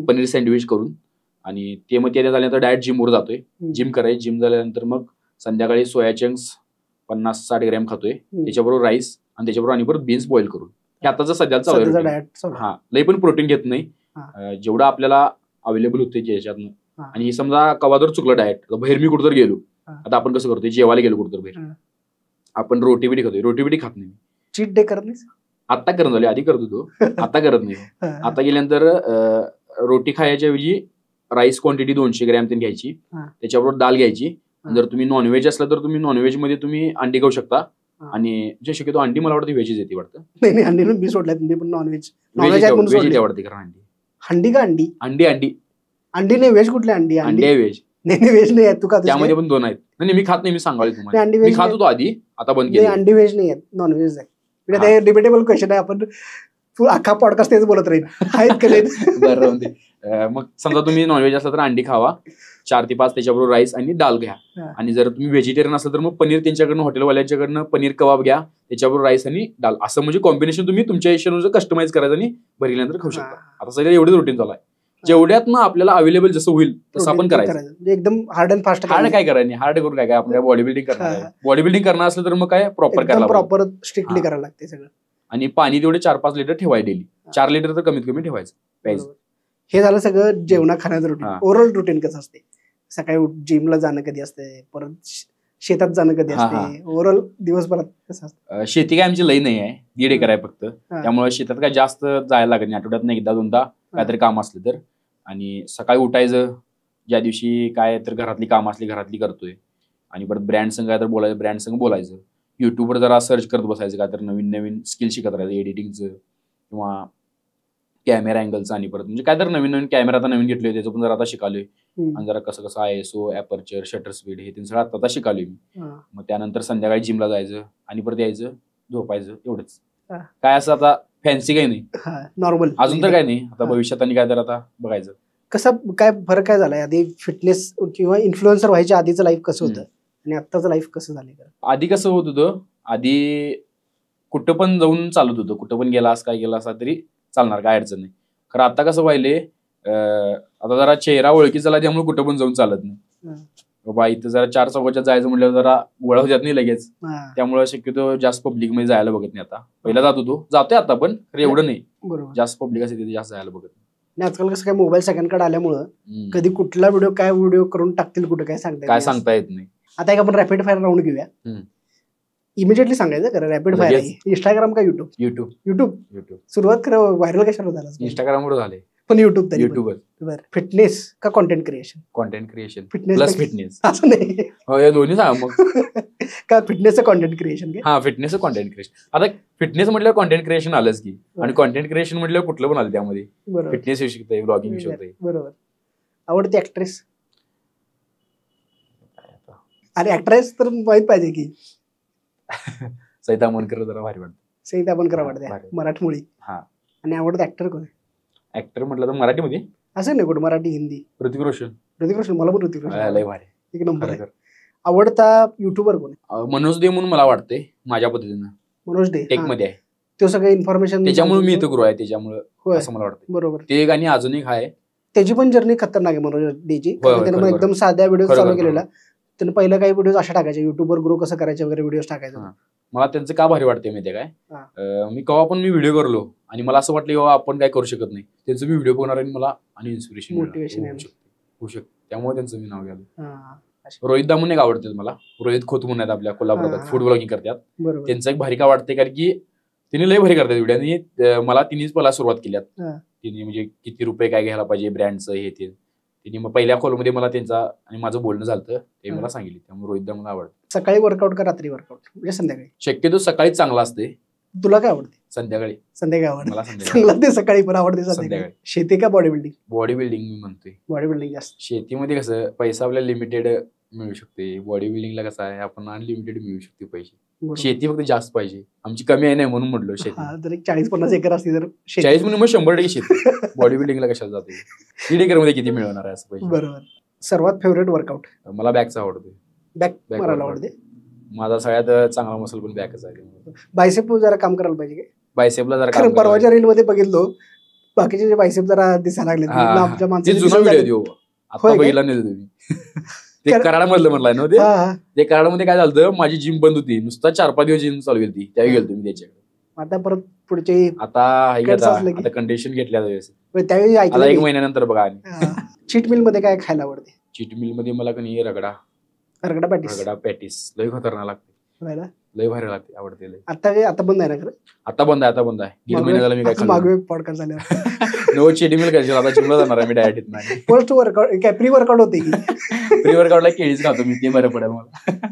पनीर सँडविच करून. आणि ते मग ते झाल्यानंतर डायरेक्ट जिमवर जातोय, जिम करायची. जिम झाल्यानंतर मग संध्याकाळी सोया चंक्स 50-60 ग्रॅम खातोय, त्याच्याबरोबर राईस आणि त्याच्याबरोबर आणि परत बीन्स बॉईल करून हे आताचं सध्या चालू आहे डाएट. हा लई पण प्रोटीन घेत नाही जेवढं आपल्याला अवेलेबल होते ज्याच्यातनं आणि हे समजा कवादर चुकलं डाएट बाहेर मी कुठं गेलो आता आपण कसं करतोय जेवायला गेलो कुठं बाहेर आपण रोटी बिटी खातोय रोटी बिटी खात नाही चीट डे करत नाही आता करत झाले आधी करत होतो आता करत नाही आता गेल्यानंतर रोटी खायच्या ऐवजी राईस क्वांटिटी 200 ग्रॅम त्यांनी घ्यायची त्याच्याबरोबर दाल घ्यायची जर तुम्ही नॉनव्हेज असला तर तुम्ही नॉनव्हेज मध्ये तुम्ही अंडी खाऊ शकता आणि जे शक्यतो अंडी मला वाटतं व्हेजच येते वाटतं नाही अंडी मी सोडल्यात मी पण नॉनव्हेज व्हेज आवडते कारण अंडी अंडी का अंडी अंडी अंडी अंडी नाही व्हेज कुठली अंडी अंडी आहे व्हेज नाही व्हेज नाही तू खात त्यामध्ये पण 2 आहेत नाही मी खात नाही मी सांगायला तुम्हाला अंडी मी खात होतो आधी आता बंद केलं अंडी व्हेज नाही आहेत नॉनव्हेज आहे ते डिबेटेबल क्वेश्चन आहे आपण अख्खा पॉडकास्ट तेच बोलत राहील आहेत का नाही बरं मग समजा तुम्ही नॉनव्हेज असला तर अंडी खावा 4 ते 5 त्याच्याबरोबर राईस आणि दाल घ्या आणि जर तुम्ही व्हेजिटेरियन असला तर मग पनीर त्यांच्याकडनं हॉटेलवाल्यांच्याकडनं पनीर कबाब घ्या त्याच्याबरोबर राईस आणि दाल असं म्हणजे कॉम्बिनेशन तुम्ही तुमच्या हिशोबाने कस्टमाइज करायचं आणि भरल्यानंतर खाऊ शकता आता सगळं एवढंच रुटीन चालू आहे जेवढ्यात ना आपल्याला अवेलेबल जसं होईल तसं आपण करायचं एकदम हार्ड अँड फास्ट हार्ड काय करायचं हार्ड करून काय आपल्याला बॉडी बिल्डिंग करणार बॉडी बिल्डिंग करणार असलं तर मग काय प्रॉपर स्ट्रिक्टली करायला लागते सगळं आणि पाणी तेवढे 4-5 लिटर ठेवायचं डेली 4 लिटर तर कमीत कमी ठेवायचं प्यायचं हे झालं सगळं जेवणा खाण्याचं रुटीन ओव्हरऑल रुटीन कसं असते सकाळी जिमला जाणं कधी असते परत शेतात जाणं कधी असते ओव्हरऑल दिवसभरात कसं असतं शेती काय आमची लई नाही आहे 1.5 एकर आहे फक्त त्यामुळे शेतात काय जास्त जायला लागत नाही आठवड्यात एकदा 2दा काहीतरी काम असलं तर आणि सकाळी उठायचं ज्या दिवशी काय तर घरातली काम असली घरातली करतोय आणि परत ब्रँड संघ काय तर बोलायचं ब्रँड संघ बोलायचं युट्यूबवर जरा सर्च करत बसायचं काय तर नवीन नवीन स्किल शिकत राहायचं एडिटिंगचं किंवा कॅमेरा अँगलचं आणि परत म्हणजे काय तर नवीन नवीन कॅमेरा आता नवीन घेतले त्याचं पण जरा आता शिकालोय आणि जरा कसं कसं ISO ॲपर्चर शटर स्पीड हे सगळं आता शिकालोय मी मग त्यानंतर संध्याकाळी जिमला जायचं आणि परत यायचं झोपायचं एवढंच काय असं आता फॅन्सी काही नाही नॉर्मल अजून तर काय नाही आता भविष्यात आणि काय तर आता बघायचं कसं काय फरक काय झालाय आधी फिटनेस किंवा इन्फ्लुएन्सर व्हायच्या आधीचं लाईफ कसं होतं आणि आत्ताचं लाईफ कसं झालंय आधी कसं होत होतं आधी कुठं पण जाऊन चालत होतं कुठं पण गेलास काय गेला असा तरी चालणार काय अडचण नाही खरं आता कसं व्हायले आता जरा चेहरा ओळखी झाला त्यामुळे कुठं पण जाऊन चालत नाही बाबा इथं जरा 4 चौकाच्यात जायचं म्हटल्यावर जरा ओळख जात नाही लगेच त्यामुळे शक्यतो जास्त पब्लिक मध्ये जायला बघत नाही आता पहिला जात होतो जातोय आता पण एवढं नाही जास्त पब्लिक असेल तिथे जास्त जायला बघत नाही आजकाल कसं काय मोबाईल सगळ्यांकडे आल्यामुळं कधी कुठला व्हिडिओ काय व्हिडिओ करून टाकतील कुठं काय सांगता येत नाही आता एक आपण रॅपिड फायर राऊंड घेऊया इमिजिएटली सांगायचं खरं रॅपिड फायर इंस्टाग्राम का युट्यूब सुरुवात खरं व्हायरल कशावर झाला इंस्टाग्रामवर झाले पण युट्यूब युट्यूबवर फिटनेस का कॉन्टेंट क्रिएशन प्लस फिटनेस असं नाही हो या दोन्ही सांगा मग का फिटनेसचं कॉन्टेंट क्रिएशन हा फिटनेसचं कॉन्टेंट क्रिएशन आता फिटनेस म्हटलं कॉन्टेंट क्रिएशन आलंच की आणि कॉन्टेंट क्रिएशन म्हटलं कुठलं पण आलं त्यामध्ये फिटनेस येऊ शकते ब्लॉगिंग येऊ शकते बरोबर आवडती ऍक्ट्रेस आणि ऍक्ट्रेस तर माहित पाहिजे की सईता मनकर जरा भारी वाटतं सईता मनकर आवडते मराठमोळी हा आणि आवडतं ऍक्टर कोण ऍक्टर म्हटलं तर मराठीमध्ये असं नाही कुठं मराठी हिंदी ऋतिक रोशन मला पण ऋतिक रोशन लय भारी एक नंबर आवडता युट्यूबर कोण मनोज दे म्हणून मला वाटतंय माझ्या पद्धतीनं मनोज दे टेक मध्ये आहे तो सगळं इन्फॉर्मेशन त्याच्यामुळे मी इथं गुरु आहे त्याच्यामुळे असं मला वाटतं बरोबर ते एक आणि अजून एक आहे त्याची पण जर्नी खतरनाक आहे मनोज देची त्यानं एकदम साध्या व्हिडिओ चालू केलेला त्यानं पहिलं काही व्हिडिओ अशा टाकायचे युट्यूबवर ग्रो कसं करायचे वगैरे व्हिडिओ टाकायचे मला त्यांचं का भारी वाटते माहितीये काय मी केव्हा पण मी व्हिडिओ करलो आणि मला असं वाटलं बाबा आपण काय करू शकत नाही त्यांचं मी व्हिडिओ बघणार आणि मला आणि इन्स्पिरेशन मोटिवेशन होऊ शकते त्यामुळे त्यांचं मी नाव घ्यालो रोहित दामून एक आवडते मला रोहित खोत म्हणून आहेत आपल्या कोल्हापुरात फूड ब्लॉगिंग करतात त्यांचं एक भारी का वाटते कारण की तिने लय भारी करतात व्हिडिओ आणि मला तिनेच पहिला सुरुवात केल्यात तिने म्हणजे किती रुपये काय घ्यायला पाहिजे ब्रँडचं हे ते तिने मग पहिल्या कॉलमध्ये मला त्यांचा आणि माझं बोलणं झालं ते मला सांगितलं त्यामुळे रोहित दा मला आवडतं सकाळी वर्कआउट का रात्री वर्कआउट म्हणजे संध्याकाळी शक्यतो सकाळी चांगला असते तुला काय आवडते संध्याकाळी आवडते ते सकाळी पण आवडते संध्याकाळी शेती का बॉडी बिल्डिंग मी म्हणतोय बॉडी बिल्डिंग जास्त शेतीमध्ये कसं पैसा आपल्याला लिमिटेड मिळू शकते बॉडी बिल्डिंगला कसं आहे आपण अनलिमिटेड मिळू शकते पैसे शेती फक्त जास्त पाहिजे आमची कमी आहे नाही म्हणून म्हटलं शेती जर 40-50 एकर असते तर 40 म्हणजे मग 100% शेती बॉडी बिल्डिंगला कशाला जाते 1.5 एकर मध्ये किती मिळवणार आहे असं पैसे बरोबर सर्वात फेवरेट वर्कआउट मला बॅकचा आवडतो बॅक मारायला आवडते माझा सगळ्यात चांगला मसल पण बॅकच आहे बायसेप जरा काम करायला पाहिजे बायसेपला जरा परवाच्या रील मध्ये बघितलो बाकीचे बायसेप जरा दिसायला लागले आमच्या माणसाचे जुना व्हिडिओ आता बघितला नाही तुम्ही ते कराडामधलं म्हणलाय ना ते. हा, हा. ते कराडामध्ये काय झालं, माझी जिम बंद होती, नुसता 4-5 दिवस जिम चालू केली ती, त्यावेळी गेलो मी त्याच्याकडे. आता परत पुढचे आता कंडिशन घेतल्या त्यावेळी आता ऐकलं 1 महिन्यानंतर बघा. चीट मिल मध्ये काय खायला आवडते? चीट मिल मध्ये मला कणी रगडा पॅटीस लय खतरनाक लागते, लय भारी लागते, आवडते लय. आता बंद आहे ना खरं? आता बंद आहे 1.5 महिना झाला मी काय खाल्लं. मागवे पॉडकास्ट झाल्यावर नो चीट मिल करायची, आता जिमला जाणार आहे मी डायट नाही. पोस्ट वर्कआउट काय प्री वर्कआउट होते की? प्री वर्कआउटला केळीच खातो मी, ते बरं पडेल मला.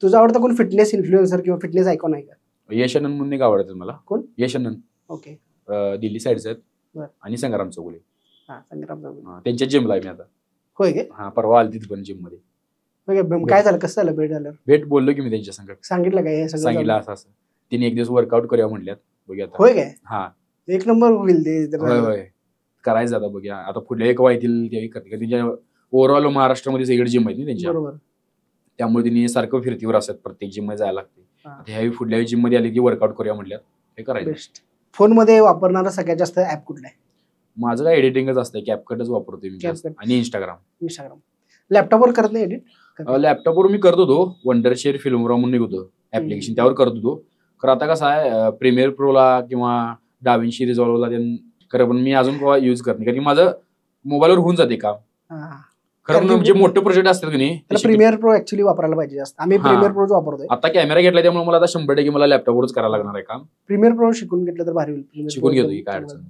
तुझा आवडता कोण फिटनेस इन्फ्लुएन्सर किंवा फिटनेस आयकॉन आहे का? यश आनंद म्हणून एक आवडतात मला. कोण? यश आनंद. ओके. दिल्ली साईडचे आहेत. बरं. आणि संग्राम चौगुले. संग्राम चौगुले. त्यांच्या जिमला आहे मी आता. होय काय? हा, परवा आली तिथे पण जिम मध्ये. काय झालं, कसं झालं भेट झालं? भेट बोललो की मी त्यांच्या संग. सांगितलं काय? सांगितलं असं तिने एक दिवस वर्कआउट करूया म्हटल्यात, बघूया आता. होय काय? हा, एक नंबर होईल ते. होय करायचं आता, बघूया आता पुढल्या एक येतील त्यावेळी करते. त्यांच्या ओव्हरऑल महाराष्ट्रामध्ये सगळी जिम आहेत ना त्यांच्या, बरोबर. त्यामुळे त्यांनी सारखं फिरतीवर असतात, प्रत्येक जिम मध्ये जायला लागते. ह्यावेळी पुढल्या जिम मध्ये आले की वर्कआउट करूया म्हटल्यात, हे करायचं. बेस्ट. फोन मध्ये वापरणारा सगळ्यात जास्त ऍप कुठला आहे? माझं काय एडिटिंगच असतं, कॅपकटच वापरतोय मी जास्त. आणि इंस्टाग्राम. लॅपटॉपवर करत नाही एडिट? लॅपटॉपवर मी करत होतो, वंडरशेअर फिल्मोरा म्हणून होतं ऍप्लिकेशन, त्यावर करत होतो. खरं आता कसं आहे, प्रीमियर प्रोला किंवा डाविन्शी रिझॉल्व्हला खरं पण मी अजून केव्हा युज करत नाही, कारण माझं मोबाईलवर होऊन जाते काम. खरं म्हणजे मोठे प्रोजेक्ट असतात की नाही, प्रीमियर प्रो ऍक्च्युली वापरायला पाहिजे जास्त. आम्ही प्रीमियर प्रो वापरतोय. आता कॅमेरा घेतला त्यामुळे मला आता 100% मला लॅपटॉपवरच करायला लागणार आहे काम. प्रीमियर प्रो शिकून घेतलं तर भारी होईल. शिकून घेतो, काय अडचण.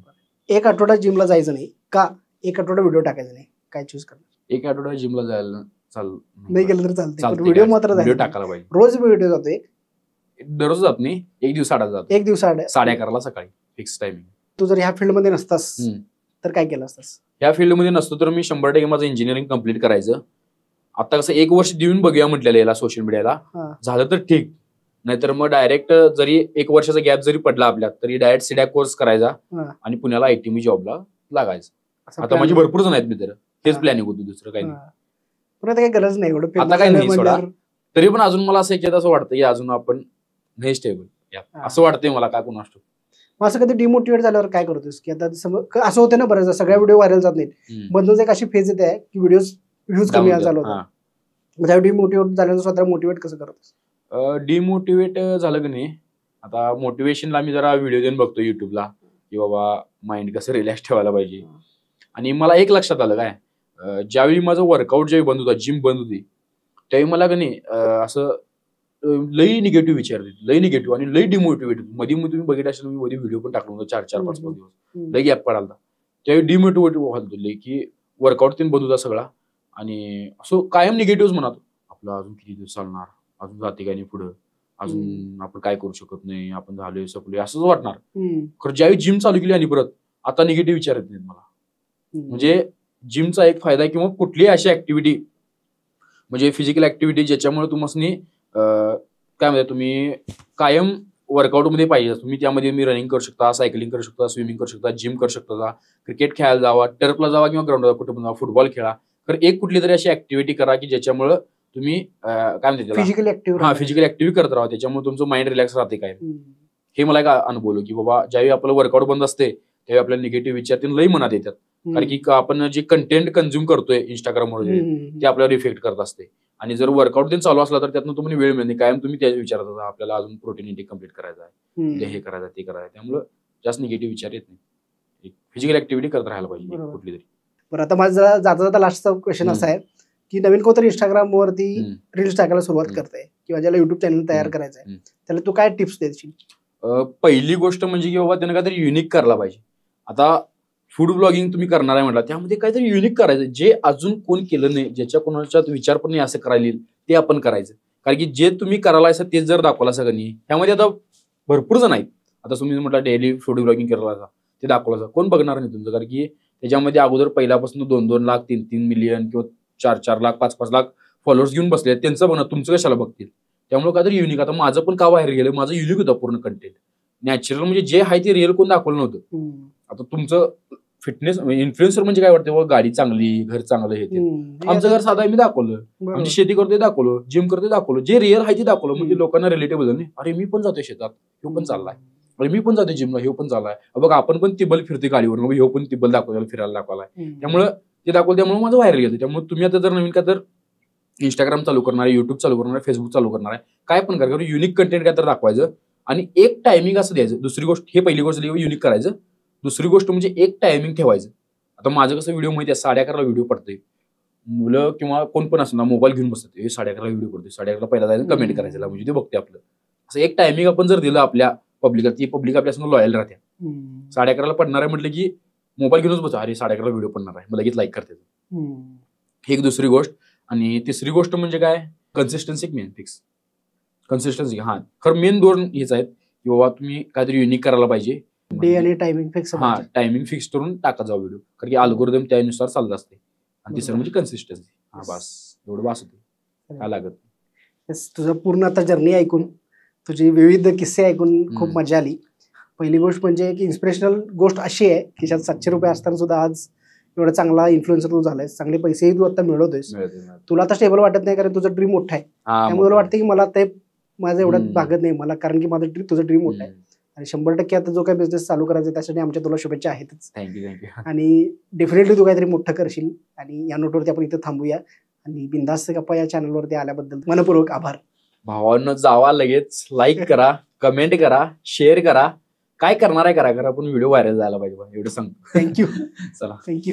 एक आठवडा जिमला जायचं नाही का, एक आठवडा व्हिडिओ टाकायचा नाही, काय चूज करणार? एक आठवडा जिमला जायला नाही गेलं तर चालतं, व्हिडिओ मात्र व्हिडिओ टाकायला पाहिजे. रोज व्हिडिओ जातोय? दररोज जात नाही, एक दिवसाआड जातो. एक दिवसाआड 11:30 सकाळी फिक्स टायमिंग. तू जर ह्या फील्ड मध्ये नसतास तर काय केलं असतास? ह्या फील्डमध्ये नसतो तर मी 100% माझं इंजिनिअरिंग कम्प्लीट करायचं. आता कसं 1 वर्ष देऊन बघूया म्हटलेलं याला, सोशल मीडियाला झालं तर ठीक, नाहीतर मग डायरेक्ट जरी 1 वर्षाचा गॅप जरी पडला आपल्यात तरी डायरेक्ट सीडॅक कोर्स करायचा आणि पुण्याला ITM जॉबला लागायचं. आता माझी भरपूर जण आहेत मित्र, तेच प्लॅनिंग होतं, दुसरं काही नाही. पण काही गरज नाही एवढं, आता काही नाही सोडा. तरी पण अजून मला असं वाटतं की अजून आपण नाही स्टेबल, असं वाटतंय मला, काय कोण असतो. असं कधी डिमोटिवेट झाल्यावर काय करतोस की आता असं होतं ना, बरं सगळ्या व्हिडिओ व्हायरल जात नाहीत, बंधूच एक अशी फेज येते की व्हिडिओ व्ह्यूज कमी झालं होतं, त्यावेळी डिमोटिवेट झाल्यानंतर स्वतः मोटिवेट कसं करतोस? डिमोटिवेट झालं की नाही, आता मोटिवेशनला मी जरा व्हिडिओ देऊन बघतो युट्यूबला की बाबा माइंड कसं रिलॅक्स ठेवायला पाहिजे. आणि मला एक लक्षात आलं काय, ज्यावेळी माझं वर्कआउट ज्यावेळी बंद होता, जिम बंद होती, त्यावेळी मला का नाही असं लई निगेटिव्ह विचार देत, लई निगेटिव्ह आणि लई डिमोटिवेट. मध्ये तुम्ही बघितलं असेल, मी मध्ये व्हिडिओ पण टाकलो होतो 4-5 दिवस, लई गॅप पडाला. त्यावेळी डिमोटिवेट व्हायला लई की वर्कआउट तीन बंद होता सगळा आणि असं कायम निगेटिव्ह म्हणत, आपलं अजून किती दिवस चालणार, अजून जाते काय नाही पुढं, अजून आपण काय करू शकत नाही, आपण झालोय सपलोय असंच वाटणार. खरं ज्यावेळी जिम चालू केली आणि परत आता निगेटिव्ह विचार येत नाहीत मला. म्हणजे जिमचा एक फायदा किंवा कुठलीही अशी ऍक्टिव्हिटी म्हणजे फिजिकल ऍक्टिव्हिटी ज्याच्यामुळे तुम्हाला काय म्हणते, तुम्ही कायम वर्कआउटमध्ये पाहिजे. तुम्ही त्यामध्ये मी रनिंग करू शकता, सायकलिंग करू शकता, स्विमिंग करू शकता, जिम करू शकता, क्रिकेट खेळायला जावा, टर्फला जावा किंवा ग्राउंडला कुठे पण जावा, फुटबॉल खेळा. तर एक कुठली तरी अशी ऍक्टिव्हिटी करा की ज्याच्यामुळे तुम्ही काय म्हणते फिजिकल ऍक्टिव्हिटी करत राहा, त्याच्यामुळे तुमचं माइंड रिलॅक्स राहते. काय हे मला काय अनुभवलं की बाबा ज्यावेळी आपलं वर्कआउट बंद असते त्यावेळी आपल्याला निगेटिव्ह विचार लई मनात येतात, कारण की आपण जे कंटेंट कंझ्युम करतोय इंस्टाग्रामवर ते आपल्यावर इफेक्ट करत असते. आणि जर वर्कआउट दिन चालू असला तर त्यातून तुम्हाला वेळ मिळते, कायम तुम्ही त्याच विचारात आपल्याला अजून प्रोटीन इंटेक कम्प्लीट करायचा आहे, हे करायचं ते करायचं, त्यामुळे जास्त निगेटिव्ह विचार येत नाही. फिजिकल ऍक्टिव्हिटी करत राहायला पाहिजे कुठली तरी. बरं, आता माझा जाता जाता लास्टचा क्वेश्चन असा आहे की नवीन कोणतरी इंस्टाग्रामवरती रील्स टाकायला सुरुवात करताय किंवा ज्याला युट्यूब चॅनल तयार करायचं आहे, त्याला तू काय टिप्स देशील? पहिली गोष्ट म्हणजे की बाबा त्यानं काहीतरी युनिक करायला पाहिजे. आता फूड ब्लॉगिंग तुम्ही करणार आहे म्हटलं, त्यामध्ये काहीतरी युनिक करायचं, जे अजून कोण केलं नाही, ज्याच्या कोणाच्यात विचार पण नाही असं करायला ते आपण करायचं. कारण की जे तुम्ही करायला असं तेच जर दाखवला सगळ्यांनी, त्यामध्ये आता भरपूर जण आहेत. आता तुम्ही म्हटलं डेली फूड ब्लॉगिंग करायला ते दाखवला, कोण बघणार नाही तुमचं, कारण की त्याच्यामध्ये अगोदर पहिल्यापासून 2-2 लाख 3-3 मिलियन किंवा 4-4 लाख 5-5 लाख फॉलोअर्स घेऊन बसले, त्यांचं बघणार, तुमचं कशाला बघतील. त्यामुळे काहीतरी युनिक. आता माझं पण का बाहेर गेलं, माझं युनिक होतं पूर्ण कंटेंट, नॅचरल, म्हणजे जे आहे ते रिअल कोण दाखवलं नव्हतं. आता तुमचं फिटनेस इन्फ्लुएन्सर म्हणजे काय वाटतं, गाडी चांगली, घर चांगलं, हे आमचं घर साधा मी दाखवलं, आमची शेती करतोय दाखवलं, जिम करतोय दाखवलं, जे रिअल आहे ते दाखवलं. म्हणजे लोकांना रिलेटेबल नाही, अरे मी पण जातोय शेतात, ह्यो पण चाललाय, अरे मी पण जातोय जिमला, ह्यो पण चाललाय, बघा आपण पण तिबल फिरतोय गाडीवर, ह्यो पण तिबल दाखवला, फिरायला दाखवलाय. त्यामुळे ते दाखवलं, त्यामुळे माझं व्हायरल गेलं. त्यामुळे तुम्ही आता जर नवीन का तर इंस्टाग्राम चालू करणार आहे, युट्यूब चालू करणार आहे, फेसबुक चालू करणार आहे, काय पण करा, युनिक कंटेंट काय तर दाखवायचं आणि एक टायमिंग असं द्यायचं. दुसरी गोष्ट, हे पहिली गोष्ट युनिक करायचं. दुसरी गोष्ट म्हणजे एक टायमिंग ठेवायचं. आता माझं कसं व्हिडिओ माहिती आहे, 11:30ला व्हिडिओ पडतोय. मुलं किंवा कोण पण असणार मोबाईल घेऊन बसतात, 11:30ला व्हिडिओ पडतोय, 11:30ला पहिला जायचं कमेंट करायचं, म्हणजे ते बघते आपलं. असं एक टायमिंग आपण जर दिलं आपल्या पब्लिकला, ती पब्लिक आपल्यासमोर लॉयल राहते. 11:30ला पडणार आहे म्हटलं की मोबाईल घेऊनच बसतो, अरे 11:30ला व्हिडिओ पडणार आहे, मग लगेच लाईक करते. ही एक दुसरी गोष्ट. आणि तिसरी गोष्ट म्हणजे काय, कन्सिस्टन्सी मेन फिक्स. कन्सिस्टन्सी खरं मेन 2 हेच आहेत की बाबा तुम्ही काहीतरी युनिक करायला पाहिजे. डे आणि टायमिंग फिक्स. टायमिंग फिक्स करून टाका जाऊ व्हिडिओ, कारण की अल्गोरिदम त्यानुसार चालत असते. आणि तिसरं म्हणजे कन्सिस्टन्सी. बस एवढं बास होते, काय लागत. तुझं पूर्ण आता जर्नी ऐकून, तुझी विविध किस्से ऐकून खूप मजा आली. पहिली गोष्ट म्हणजे की इन्स्पिरेशनल गोष्ट अशी आहे की ज्यात 700 रुपये असताना सुद्धा आज एवढा चांगला इन्फ्लुएन्सर तू झालायस, चांगले पैसेही तू आता मिळवतोयस. तुला आता स्टेबल वाटत नाही कारण तुझं ड्रीम मोठा आहे. त्यामुळे तुला वाटतं की मला ते माझं एवढं भागत नाही मला, कारण की माझं तुझं ड्रीम मोठं आहे. आणि 100% आता जो काही बिझनेस चालू करायचा त्यासाठी आमच्या तुला शुभेच्छा आहेतच. थँक्यू. आणि डेफिनेटली तू काहीतरी मोठं करशील. आणि या नोटवरती आपण इथं थांबूया. आणि बिंदास्त गप्पा या चॅनलवरती आल्याबद्दल मनपूर्वक आभार. भावांनो, जावा लगेच, लाईक करा, कमेंट करा, शेअर करा, काय करणार आहे करा, पण व्हिडिओ व्हायरल झाला पाहिजे, एवढं सांगतो. थँक्यू. चला, थँक्यू.